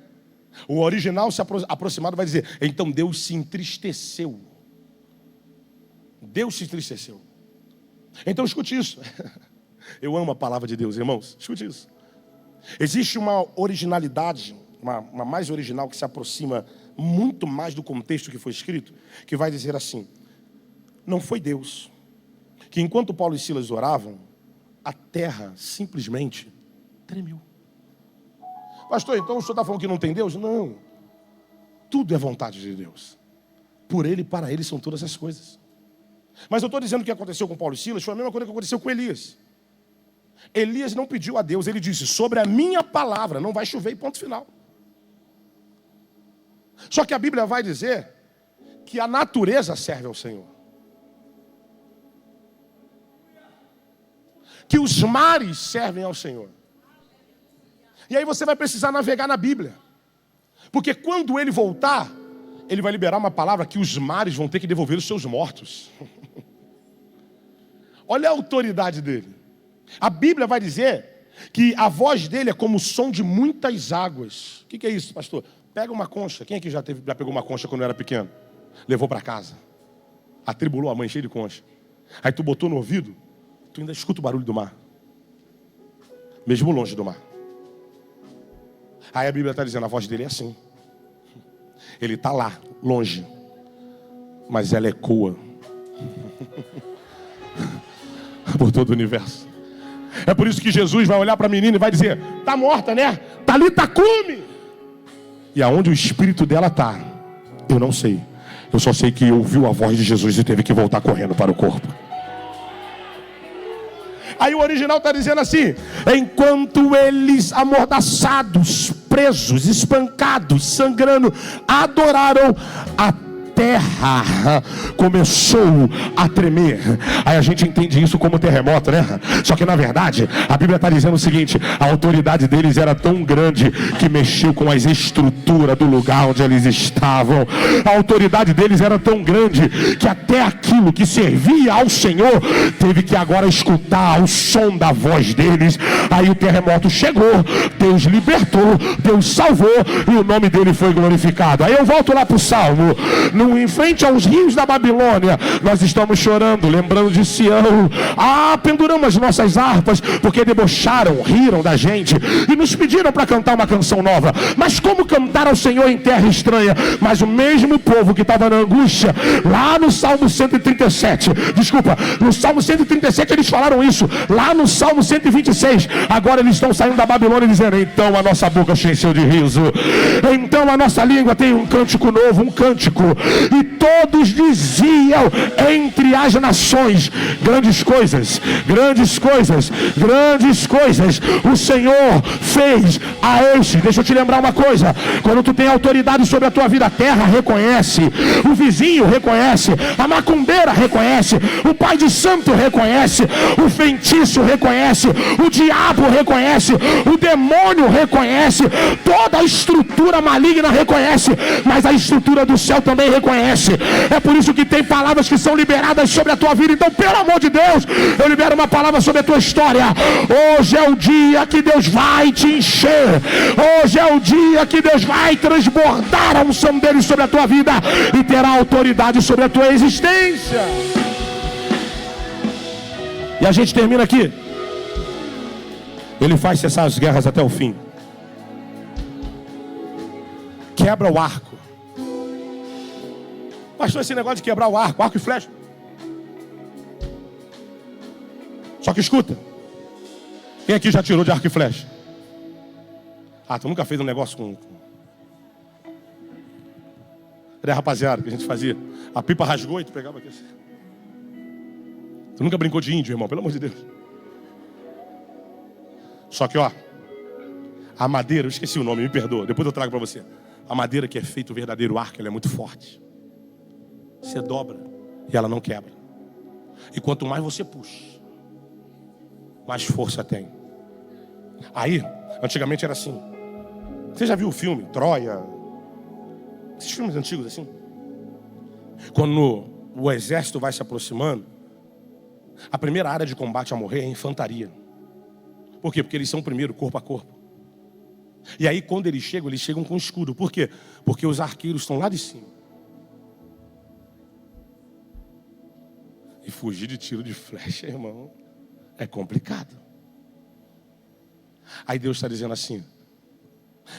O original se aproximado vai dizer: então Deus se entristeceu. Deus se entristeceu. Então escute isso. Eu amo a palavra de Deus, irmãos. Escute isso. Existe uma originalidade, uma mais original, que se aproxima muito mais do contexto que foi escrito, que vai dizer assim: não foi Deus que, enquanto Paulo e Silas oravam, a terra simplesmente tremeu. Pastor, então o senhor está falando que não tem Deus? Não. Tudo é vontade de Deus. Por Ele e para Ele são todas as coisas. Mas eu estou dizendo que o que aconteceu com Paulo e Silas foi a mesma coisa que aconteceu com Elias. Elias não pediu a Deus, ele disse: sobre a minha palavra não vai chover, e ponto final. Só que a Bíblia vai dizer que a natureza serve ao Senhor. Que os mares servem ao Senhor. E aí você vai precisar navegar na Bíblia. Porque quando Ele voltar, Ele vai liberar uma palavra que os mares vão ter que devolver os seus mortos. Olha a autoridade dele. A Bíblia vai dizer que a voz dele é como o som de muitas águas. O que é isso, pastor? Pega uma concha. Quem aqui já pegou uma concha quando era pequeno? Levou para casa. Atribulou a mãe cheia de concha. Aí tu botou no ouvido, tu ainda escuta o barulho do mar. Mesmo longe do mar. Aí a Bíblia está dizendo: a voz dele é assim. Ele está lá, longe. Mas ela ecoa por todo o universo. É por isso que Jesus vai olhar para a menina e vai dizer: está morta, né? Talita cume. E aonde o espírito dela está, eu não sei. Eu só sei que ouviu a voz de Jesus e teve que voltar correndo para o corpo. Aí o original está dizendo assim: enquanto eles amordaçados, presos, espancados, sangrando, adoraram, a terra começou a tremer. Aí a gente entende isso como terremoto, né? Só que na verdade a Bíblia está dizendo o seguinte: a autoridade deles era tão grande que mexeu com as estruturas do lugar onde eles estavam. A autoridade deles era tão grande que até aquilo que servia ao Senhor teve que agora escutar o som da voz deles. Aí o terremoto chegou, Deus libertou, Deus salvou e o nome dele foi glorificado. Aí eu volto lá para o Salmo. Em frente aos rios da Babilônia, nós estamos chorando, lembrando de Sião. Penduramos as nossas harpas, porque debocharam, riram da gente e nos pediram para cantar uma canção nova. Mas como cantar ao Senhor em terra estranha? Mas o mesmo povo que estava na angústia, lá no Salmo 137, no Salmo 137 eles falaram isso, lá no Salmo 126, agora eles estão saindo da Babilônia dizendo: então a nossa boca se encheu de riso, então a nossa língua tem um cântico novo, um cântico. E todos diziam entre as nações: grandes coisas, grandes coisas, grandes coisas o Senhor fez a este. Deixa eu te lembrar uma coisa: quando tu tem autoridade sobre a tua vida, a terra reconhece, o vizinho reconhece, a macumbeira reconhece, o pai de santo reconhece, o feitiço reconhece, o diabo reconhece, o demônio reconhece, toda a estrutura maligna reconhece, mas a estrutura do céu também reconhece. É por isso que tem palavras que são liberadas sobre a tua vida. Então, pelo amor de Deus, eu libero uma palavra sobre a tua história. Hoje é o dia que Deus vai te encher. Hoje é o dia que Deus vai transbordar a unção dele sobre a tua vida e terá autoridade sobre a tua existência. E a gente termina aqui. Ele faz cessar as guerras até o fim. Quebra o arco. Pastor, esse negócio de quebrar o arco e flecha. Só que escuta. Quem aqui já tirou de arco e flecha? Tu nunca fez um negócio com... Era rapaziada que a gente fazia. A pipa rasgou e tu pegava aqui assim. Tu nunca brincou de índio, irmão? Pelo amor de Deus. Só que a madeira, eu esqueci o nome, me perdoa. Depois eu trago para você. A madeira que é feito o verdadeiro arco, ela é muito forte. Você dobra e ela não quebra. E quanto mais você puxa, mais força tem. Aí, antigamente era assim. Você já viu o filme Troia? Esses filmes antigos assim. Quando o exército vai se aproximando, a primeira área de combate a morrer é a infantaria. Por quê? Porque eles são primeiro, corpo a corpo. E aí quando eles chegam com escudo. Por quê? Porque os arqueiros estão lá de cima. E fugir de tiro de flecha, irmão, é complicado. Aí Deus está dizendo assim,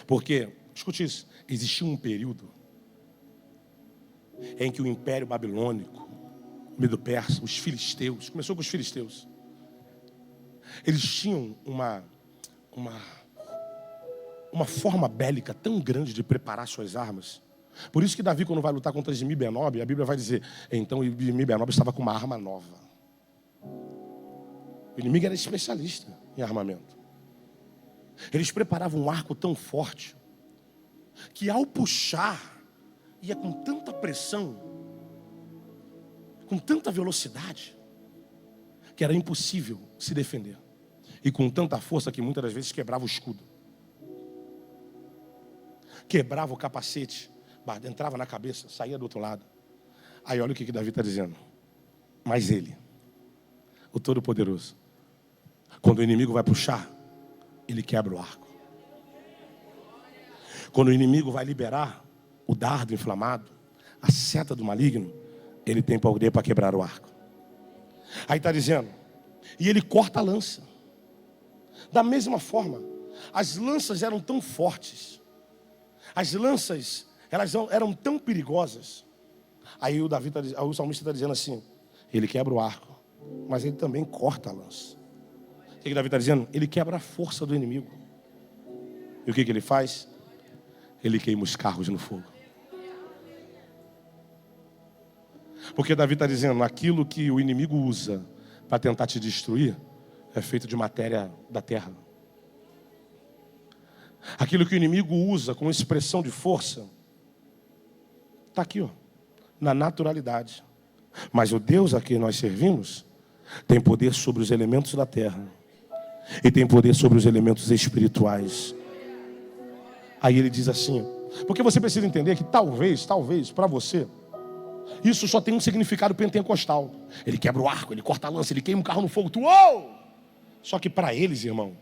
porque, escute isso, existia um período em que o Império Babilônico, o Medo-Persa, os filisteus, começou com os filisteus, eles tinham uma forma bélica tão grande de preparar suas armas. Por isso que Davi, quando vai lutar contra Zimri-Benob, a Bíblia vai dizer: então Zimri-Benob estava com uma arma nova. O inimigo era especialista em armamento. Eles preparavam um arco tão forte que ao puxar ia com tanta pressão, com tanta velocidade, que era impossível se defender. E com tanta força que muitas das vezes quebrava o escudo, quebrava o capacete, entrava na cabeça, saía do outro lado. Aí olha o que Davi está dizendo. Mas ele, o Todo-Poderoso, quando o inimigo vai puxar, ele quebra o arco. Quando o inimigo vai liberar o dardo inflamado, a seta do maligno, ele tem poder para quebrar o arco. Aí está dizendo, e ele corta a lança. Da mesma forma, as lanças eram tão fortes, as lanças elas eram tão perigosas. Aí o salmista está dizendo assim, ele quebra o arco, mas ele também corta a lança. O que Davi está dizendo? Ele quebra a força do inimigo. E o que ele faz? Ele queima os carros no fogo. Porque Davi está dizendo, aquilo que o inimigo usa para tentar te destruir é feito de matéria da terra. Aquilo que o inimigo usa como expressão de força está aqui, ó, na naturalidade. Mas o Deus a quem nós servimos tem poder sobre os elementos da terra e tem poder sobre os elementos espirituais. Aí ele diz assim, porque você precisa entender que talvez, para você, isso só tem um significado pentecostal. Ele quebra o arco, ele corta a lança, ele queima o carro no fogo. Uou! Só que para eles, irmão,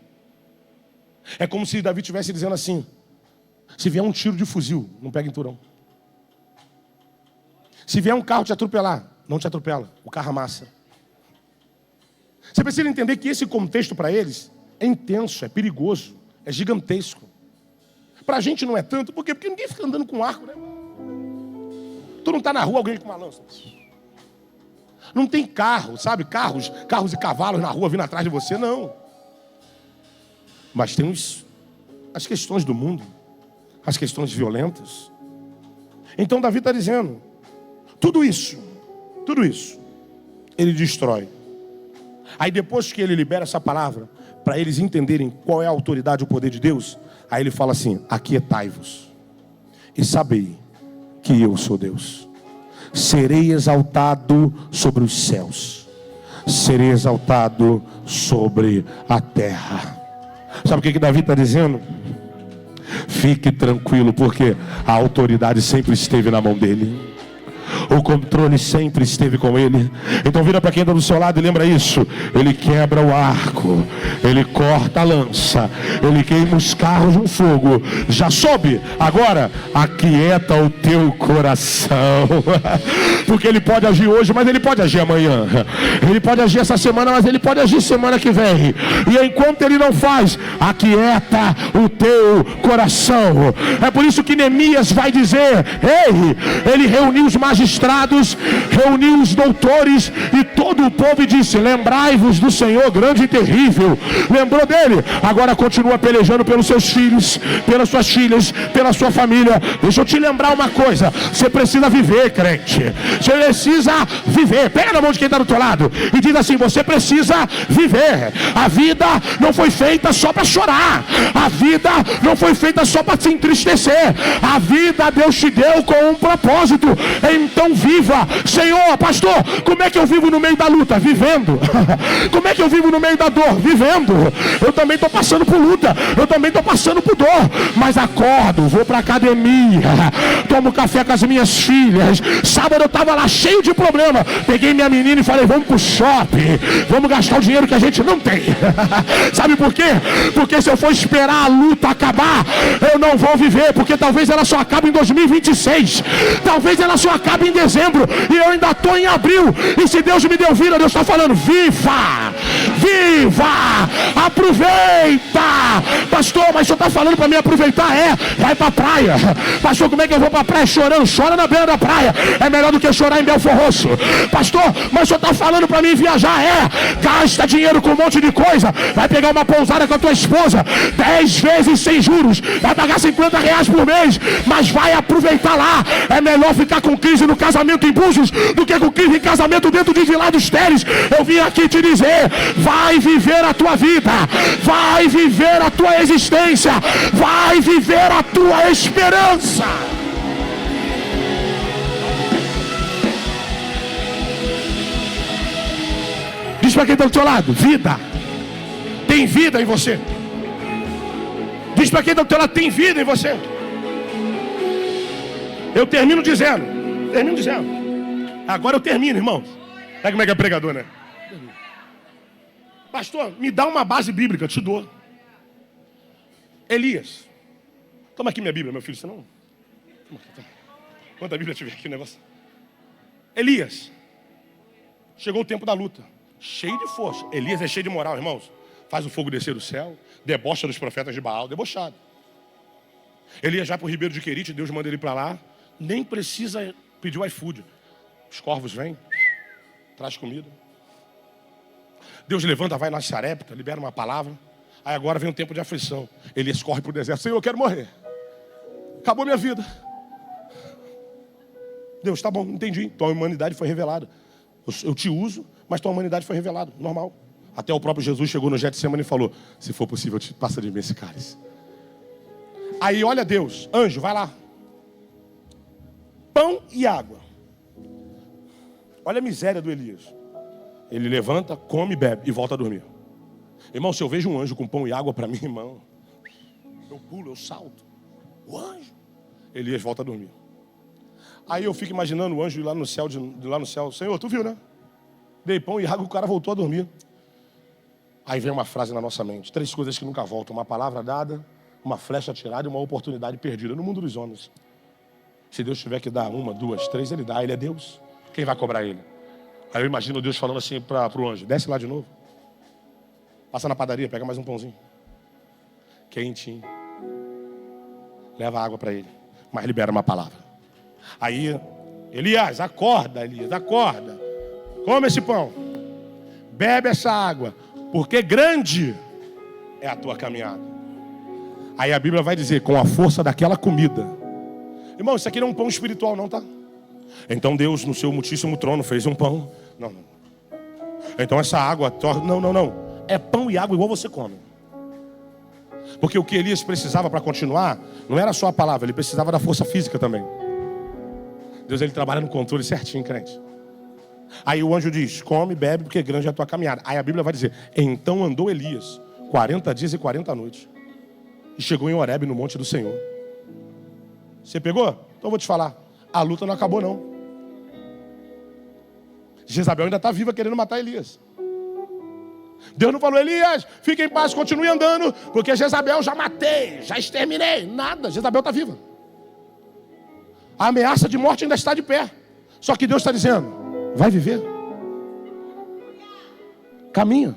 é como se Davi estivesse dizendo assim, se vier um tiro de fuzil, não pega em tu não. Se vier um carro te atropelar, não te atropela, o carro amassa. Você precisa entender que esse contexto para eles é intenso, é perigoso, é gigantesco. Para a gente não é tanto, por quê? Porque ninguém fica andando com arco, né? Tu não está na rua, alguém com uma lança. Não tem carro, sabe? Carros e cavalos na rua vindo atrás de você, não. Mas tem as questões do mundo, as questões violentas. Então Davi está dizendo, tudo isso, ele destrói. Aí depois que ele libera essa palavra, para eles entenderem qual é a autoridade e o poder de Deus, aí ele fala assim, aquietai-vos e sabei que eu sou Deus. Serei exaltado sobre os céus, serei exaltado sobre a terra. Sabe o que Davi está dizendo? Fique tranquilo, porque a autoridade sempre esteve na mão dele. O controle sempre esteve com ele. Então vira para quem está do seu lado e lembra isso. Ele quebra o arco, ele corta a lança, ele queima os carros no fogo. Já soube? Agora aquieta o teu coração. Porque ele pode agir hoje, mas ele pode agir amanhã. Ele pode agir essa semana, mas ele pode agir semana que vem. E enquanto ele não faz, aquieta o teu coração. É por isso que Neemias vai dizer, ei, ele reuniu os magistrados, reuniu os doutores e todo o povo e disse, lembrai-vos do Senhor grande e terrível. Lembrou dele? Agora continua pelejando pelos seus filhos, pelas suas filhas, pela sua família. Deixa eu te lembrar uma coisa, você precisa viver, crente. Você precisa viver. Pega na mão de quem está do teu lado e diz assim, você precisa viver. A vida não foi feita só para chorar. A vida não foi feita só para se entristecer. A vida Deus te deu com um propósito. Então viva. Senhor, pastor, como é que eu vivo no meio da luta? Vivendo. Como é que eu vivo no meio da dor? Vivendo. Eu também estou passando por luta, eu também estou passando por dor, mas acordo, vou para academia, tomo café com as minhas filhas. Sábado eu estava lá cheio de problema, peguei minha menina e falei, vamos pro shopping, vamos gastar o dinheiro que a gente não tem. Sabe por quê? Porque se eu for esperar a luta acabar, eu não vou viver, porque talvez ela só acabe em 2026, talvez ela só acabe em dezembro, e eu ainda estou em abril. E se Deus me deu vida, Deus está falando, viva, viva, aproveita. Pastor, mas o senhor está falando para mim aproveitar? Vai para a praia. Pastor, como é que eu vou para a praia? Chorando, chora na beira da praia, é melhor do que chorar em Belfor Roxo. Pastor, mas o senhor está falando para mim viajar? Gasta dinheiro com um monte de coisa, vai pegar uma pousada com a tua esposa 10 vezes sem juros, vai pagar R$50 por mês, mas vai aproveitar lá. É melhor ficar com crise no casamento em Búzios do que com crise em casamento dentro de Vilar dos Teles. Eu vim aqui te dizer, vai viver a tua vida, vai viver a tua existência, vai viver a tua esperança. Diz para quem está do teu lado, vida. Tem vida em você. Diz para quem está do teu lado, tem vida em você. Eu termino dizendo. Agora eu termino, irmãos. Sabe como é que é pregador, né? Pastor, me dá uma base bíblica, eu te dou. Elias. Toma aqui minha Bíblia, meu filho, senão... Quanta Bíblia tiver aqui o negócio. Elias. Chegou o tempo da luta. Cheio de força. Elias é cheio de moral, irmãos. Faz o fogo descer do céu. Debocha dos profetas de Baal. Debochado. Elias vai para o Ribeiro de Querite. Deus manda ele para lá. Nem precisa pedir o iFood. Os corvos vêm. Traz comida. Deus levanta, vai na Sarepta. Libera uma palavra. Aí agora vem um tempo de aflição. Elias corre para o deserto. Senhor, eu quero morrer. Acabou minha vida. Deus, tá bom, entendi. Tua humanidade foi revelada. Eu te uso, mas tua humanidade foi revelada. Normal. Até o próprio Jesus chegou no Getsemane e falou, se for possível, passa de mim esse cálice. Aí olha Deus, anjo, vai lá. Pão e água. Olha a miséria do Elias. Ele levanta, come, bebe e volta a dormir. Irmão, se eu vejo um anjo com pão e água para mim, irmão, eu pulo, eu salto. O anjo. Elias volta a dormir. Aí eu fico imaginando o anjo lá no céu, lá no céu. Senhor, tu viu, né? Dei pão e água, o cara voltou a dormir. Aí vem uma frase na nossa mente. 3 coisas que nunca voltam. Uma palavra dada, uma flecha atirada e uma oportunidade perdida no mundo dos homens. Se Deus tiver que dar 1, 2, 3, Ele dá. Ele é Deus. Quem vai cobrar Ele? Aí eu imagino Deus falando assim para o anjo. Desce lá de novo. Passa na padaria, pega mais um pãozinho. Quentinho. Leva água para ele. Mas libera uma palavra. Aí, Elias, acorda, Elias, acorda. Come esse pão. Bebe essa água. Porque grande é a tua caminhada. Aí a Bíblia vai dizer, com a força daquela comida. Irmão, isso aqui não é um pão espiritual não, tá? Então Deus, no seu muitíssimo trono, fez um pão. Não. Então essa água torna... Não. É pão e água igual você come. Porque o que Elias precisava para continuar, não era só a palavra, ele precisava da força física também. Deus, ele trabalha no controle certinho, crente. Aí o anjo diz, come, bebe, porque grande é a tua caminhada. Aí a Bíblia vai dizer, então andou Elias 40 dias e 40 noites. E chegou em Horebe, no monte do Senhor. Você pegou? Então eu vou te falar. A luta não acabou, não. Jezabel ainda está viva querendo matar Elias. Deus não falou, Elias, fique em paz, continue andando, porque Jezabel já matei, já exterminei. Nada, Jezabel está viva. A ameaça de morte ainda está de pé. Só que Deus está dizendo, vai viver. Caminha.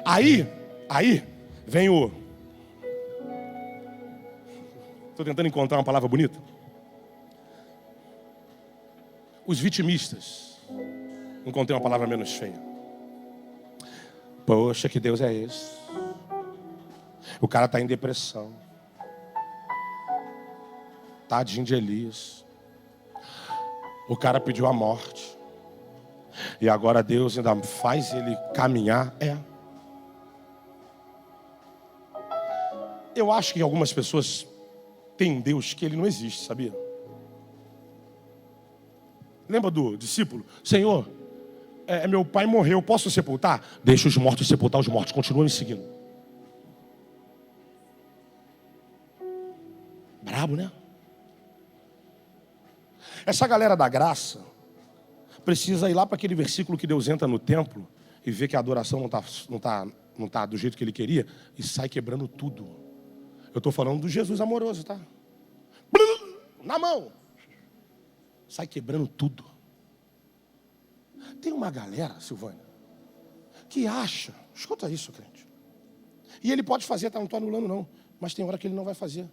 Aí vem o... Estou tentando encontrar uma palavra bonita. Os vitimistas. Encontrei uma palavra menos feia. Poxa, que Deus é esse? O cara está em depressão. Tadinho de Elias. O cara pediu a morte. E agora Deus ainda faz ele caminhar. Eu acho que algumas pessoas têm Deus que ele não existe, sabia? Lembra do discípulo? Senhor, meu pai morreu, posso sepultar? Deixa os mortos sepultar, os mortos continuam me seguindo. Brabo, né? Essa galera da graça precisa ir lá para aquele versículo que Deus entra no templo e vê que a adoração não tá do jeito que ele queria e sai quebrando tudo. Eu estou falando do Jesus amoroso, tá? Na mão. Sai quebrando tudo. Tem uma galera, Silvânia, que acha, escuta isso, crente. E ele pode fazer, tá? Não estou anulando não, mas tem hora que ele não vai fazer.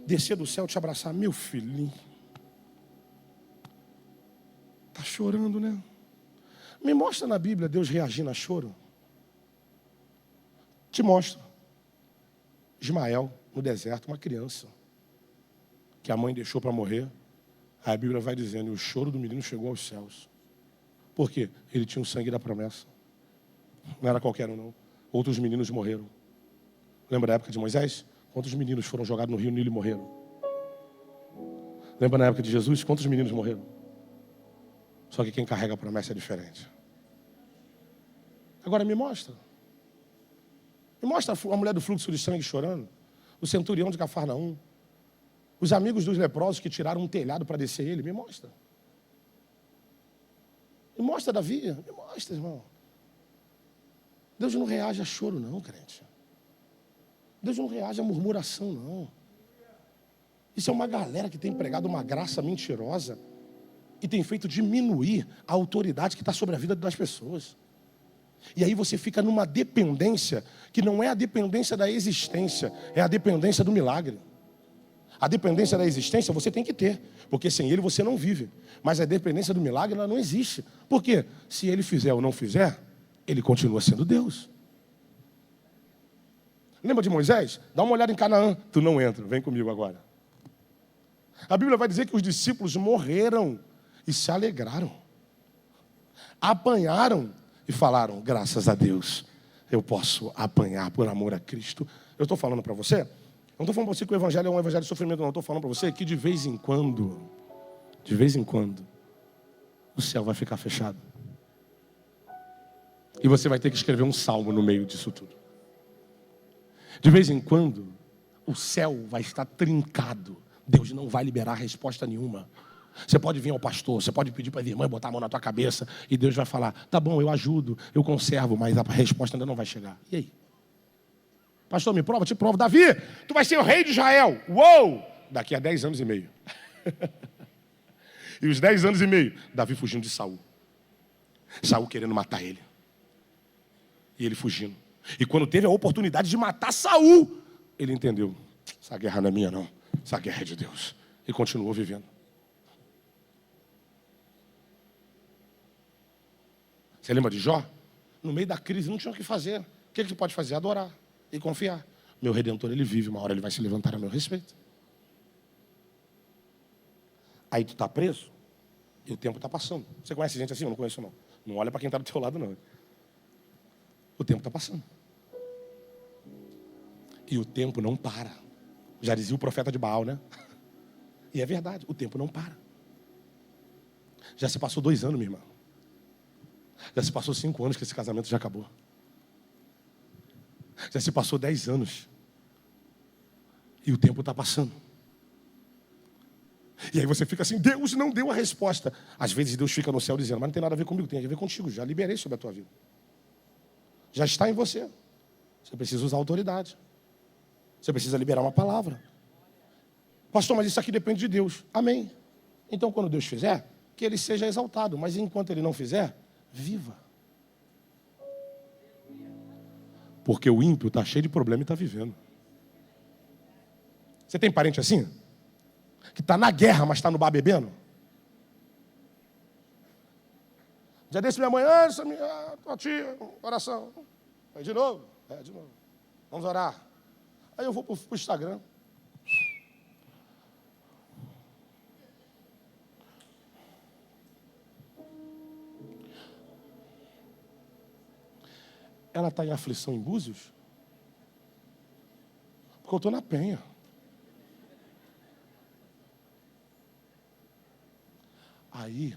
Descer do céu, te abraçar, meu filhinho. Tá chorando, né? Me mostra na Bíblia Deus reagindo a choro. Te mostro. Ismael, no deserto, uma criança que a mãe deixou para morrer. A Bíblia vai dizendo, e o choro do menino chegou aos céus. Por quê? Ele tinha o sangue da promessa. Não era qualquer um, não. Outros meninos morreram. Lembra da época de Moisés? Quantos meninos foram jogados no rio Nilo e morreram? Lembra na época de Jesus? Quantos meninos morreram? Só que quem carrega a promessa é diferente. Agora me mostra. Me mostra a mulher do fluxo de sangue chorando. O centurião de Cafarnaum. Os amigos dos leprosos que tiraram um telhado para descer ele. Me mostra. Me mostra, Davi. Me mostra, irmão. Deus não reage a choro, não, crente. Deus não reage a murmuração, não. Isso é uma galera que tem pregado uma graça mentirosa e tem feito diminuir a autoridade que está sobre a vida das pessoas. E aí você fica numa dependência que não é a dependência da existência, é a dependência do milagre. A dependência da existência você tem que ter, porque sem ele você não vive. Mas a dependência do milagre ela não existe. Por quê? Se ele fizer ou não fizer, ele continua sendo Deus. Lembra de Moisés? Dá uma olhada em Canaã. Tu não entra, vem comigo agora. A Bíblia vai dizer que os discípulos morreram e se alegraram. Apanharam e falaram, graças a Deus, eu posso apanhar por amor a Cristo. Eu estou falando para você, não estou falando para você que o evangelho é um evangelho de sofrimento, não. Estou falando para você que de vez em quando, o céu vai ficar fechado. E você vai ter que escrever um salmo no meio disso tudo. De vez em quando, o céu vai estar trincado. Deus não vai liberar resposta nenhuma. Você pode vir ao pastor, você pode pedir para a irmã botar a mão na tua cabeça e Deus vai falar, tá bom, eu ajudo, eu conservo, mas a resposta ainda não vai chegar. E aí? Pastor, me prova, te provo. Davi, tu vai ser o rei de Israel. Uou! Daqui a 10 anos e meio. E os 10 anos e meio, Davi fugindo de Saul. Saul querendo matar ele. E ele fugindo. E quando teve a oportunidade de matar Saul, ele entendeu, essa guerra não é minha não, essa guerra é de Deus. E continuou vivendo. Você lembra de Jó? No meio da crise não tinha o que fazer. O que você pode fazer? Adorar e confiar. Meu Redentor, ele vive, uma hora ele vai se levantar a meu respeito. Aí tu está preso e o tempo está passando. Você conhece gente assim? Eu não conheço não. Não olha para quem está do teu lado não. O tempo está passando. E o tempo não para. Já dizia o profeta de Baal, né? E é verdade, o tempo não para. Já se passou 2 anos, minha irmã. Já se passou 5 anos que esse casamento já acabou. Já se passou 10 anos. E o tempo está passando. E aí você fica assim, Deus não deu a resposta. Às vezes Deus fica no céu dizendo, mas não tem nada a ver comigo, tem a ver contigo. Já liberei sobre a tua vida. Já está em você. Você precisa usar autoridade. Você precisa liberar uma palavra. Pastor, mas isso aqui depende de Deus. Amém. Então quando Deus fizer, que Ele seja exaltado. Mas enquanto Ele não fizer, viva. Porque o ímpio está cheio de problema e está vivendo. Você tem parente assim? Que está na guerra, mas está no bar bebendo? Já disse minha mãe, tua tia, oração. Aí de novo? De novo. Vamos orar. Aí eu vou para o Instagram. Ela está em aflição em Búzios? Porque eu estou na Penha. Aí,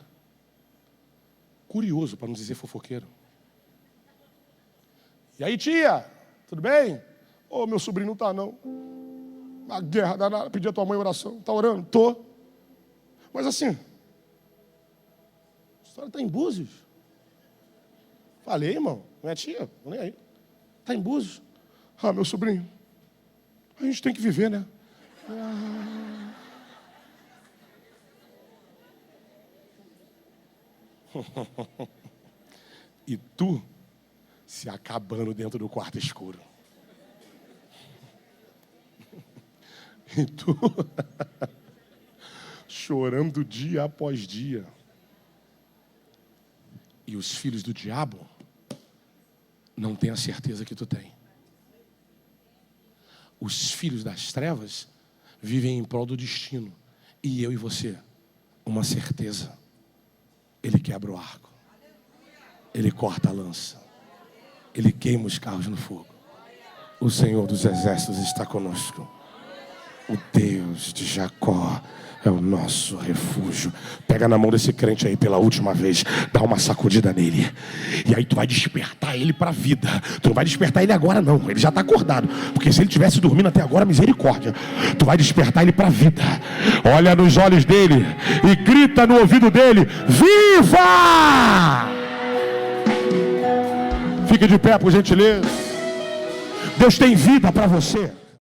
curioso, para não dizer fofoqueiro. E aí, tia, tudo bem? Ô, meu sobrinho não está, não. A guerra danada, pedi a tua mãe oração. Está orando? Tô. Mas assim, a história está em Búzios. Falei, irmão, não é tia, não é aí. Está em Búzios. Ah, meu sobrinho, a gente tem que viver, né? E tu se acabando dentro do quarto escuro. E tu chorando dia após dia. E os filhos do diabo não têm a certeza que tu tem. Os filhos das trevas vivem em prol do destino. E eu e você, uma certeza. Ele quebra o arco. Ele corta a lança. Ele queima os carros no fogo. O Senhor dos exércitos está conosco. O Deus de Jacó é o nosso refúgio. Pega na mão desse crente aí pela última vez. Dá uma sacudida nele. E aí tu vai despertar ele para a vida. Tu não vai despertar ele agora não. Ele já está acordado. Porque se ele tivesse dormindo até agora, misericórdia. Tu vai despertar ele para a vida. Olha nos olhos dele e grita no ouvido dele: viva! Fique de pé, por gentileza. Deus tem vida para você.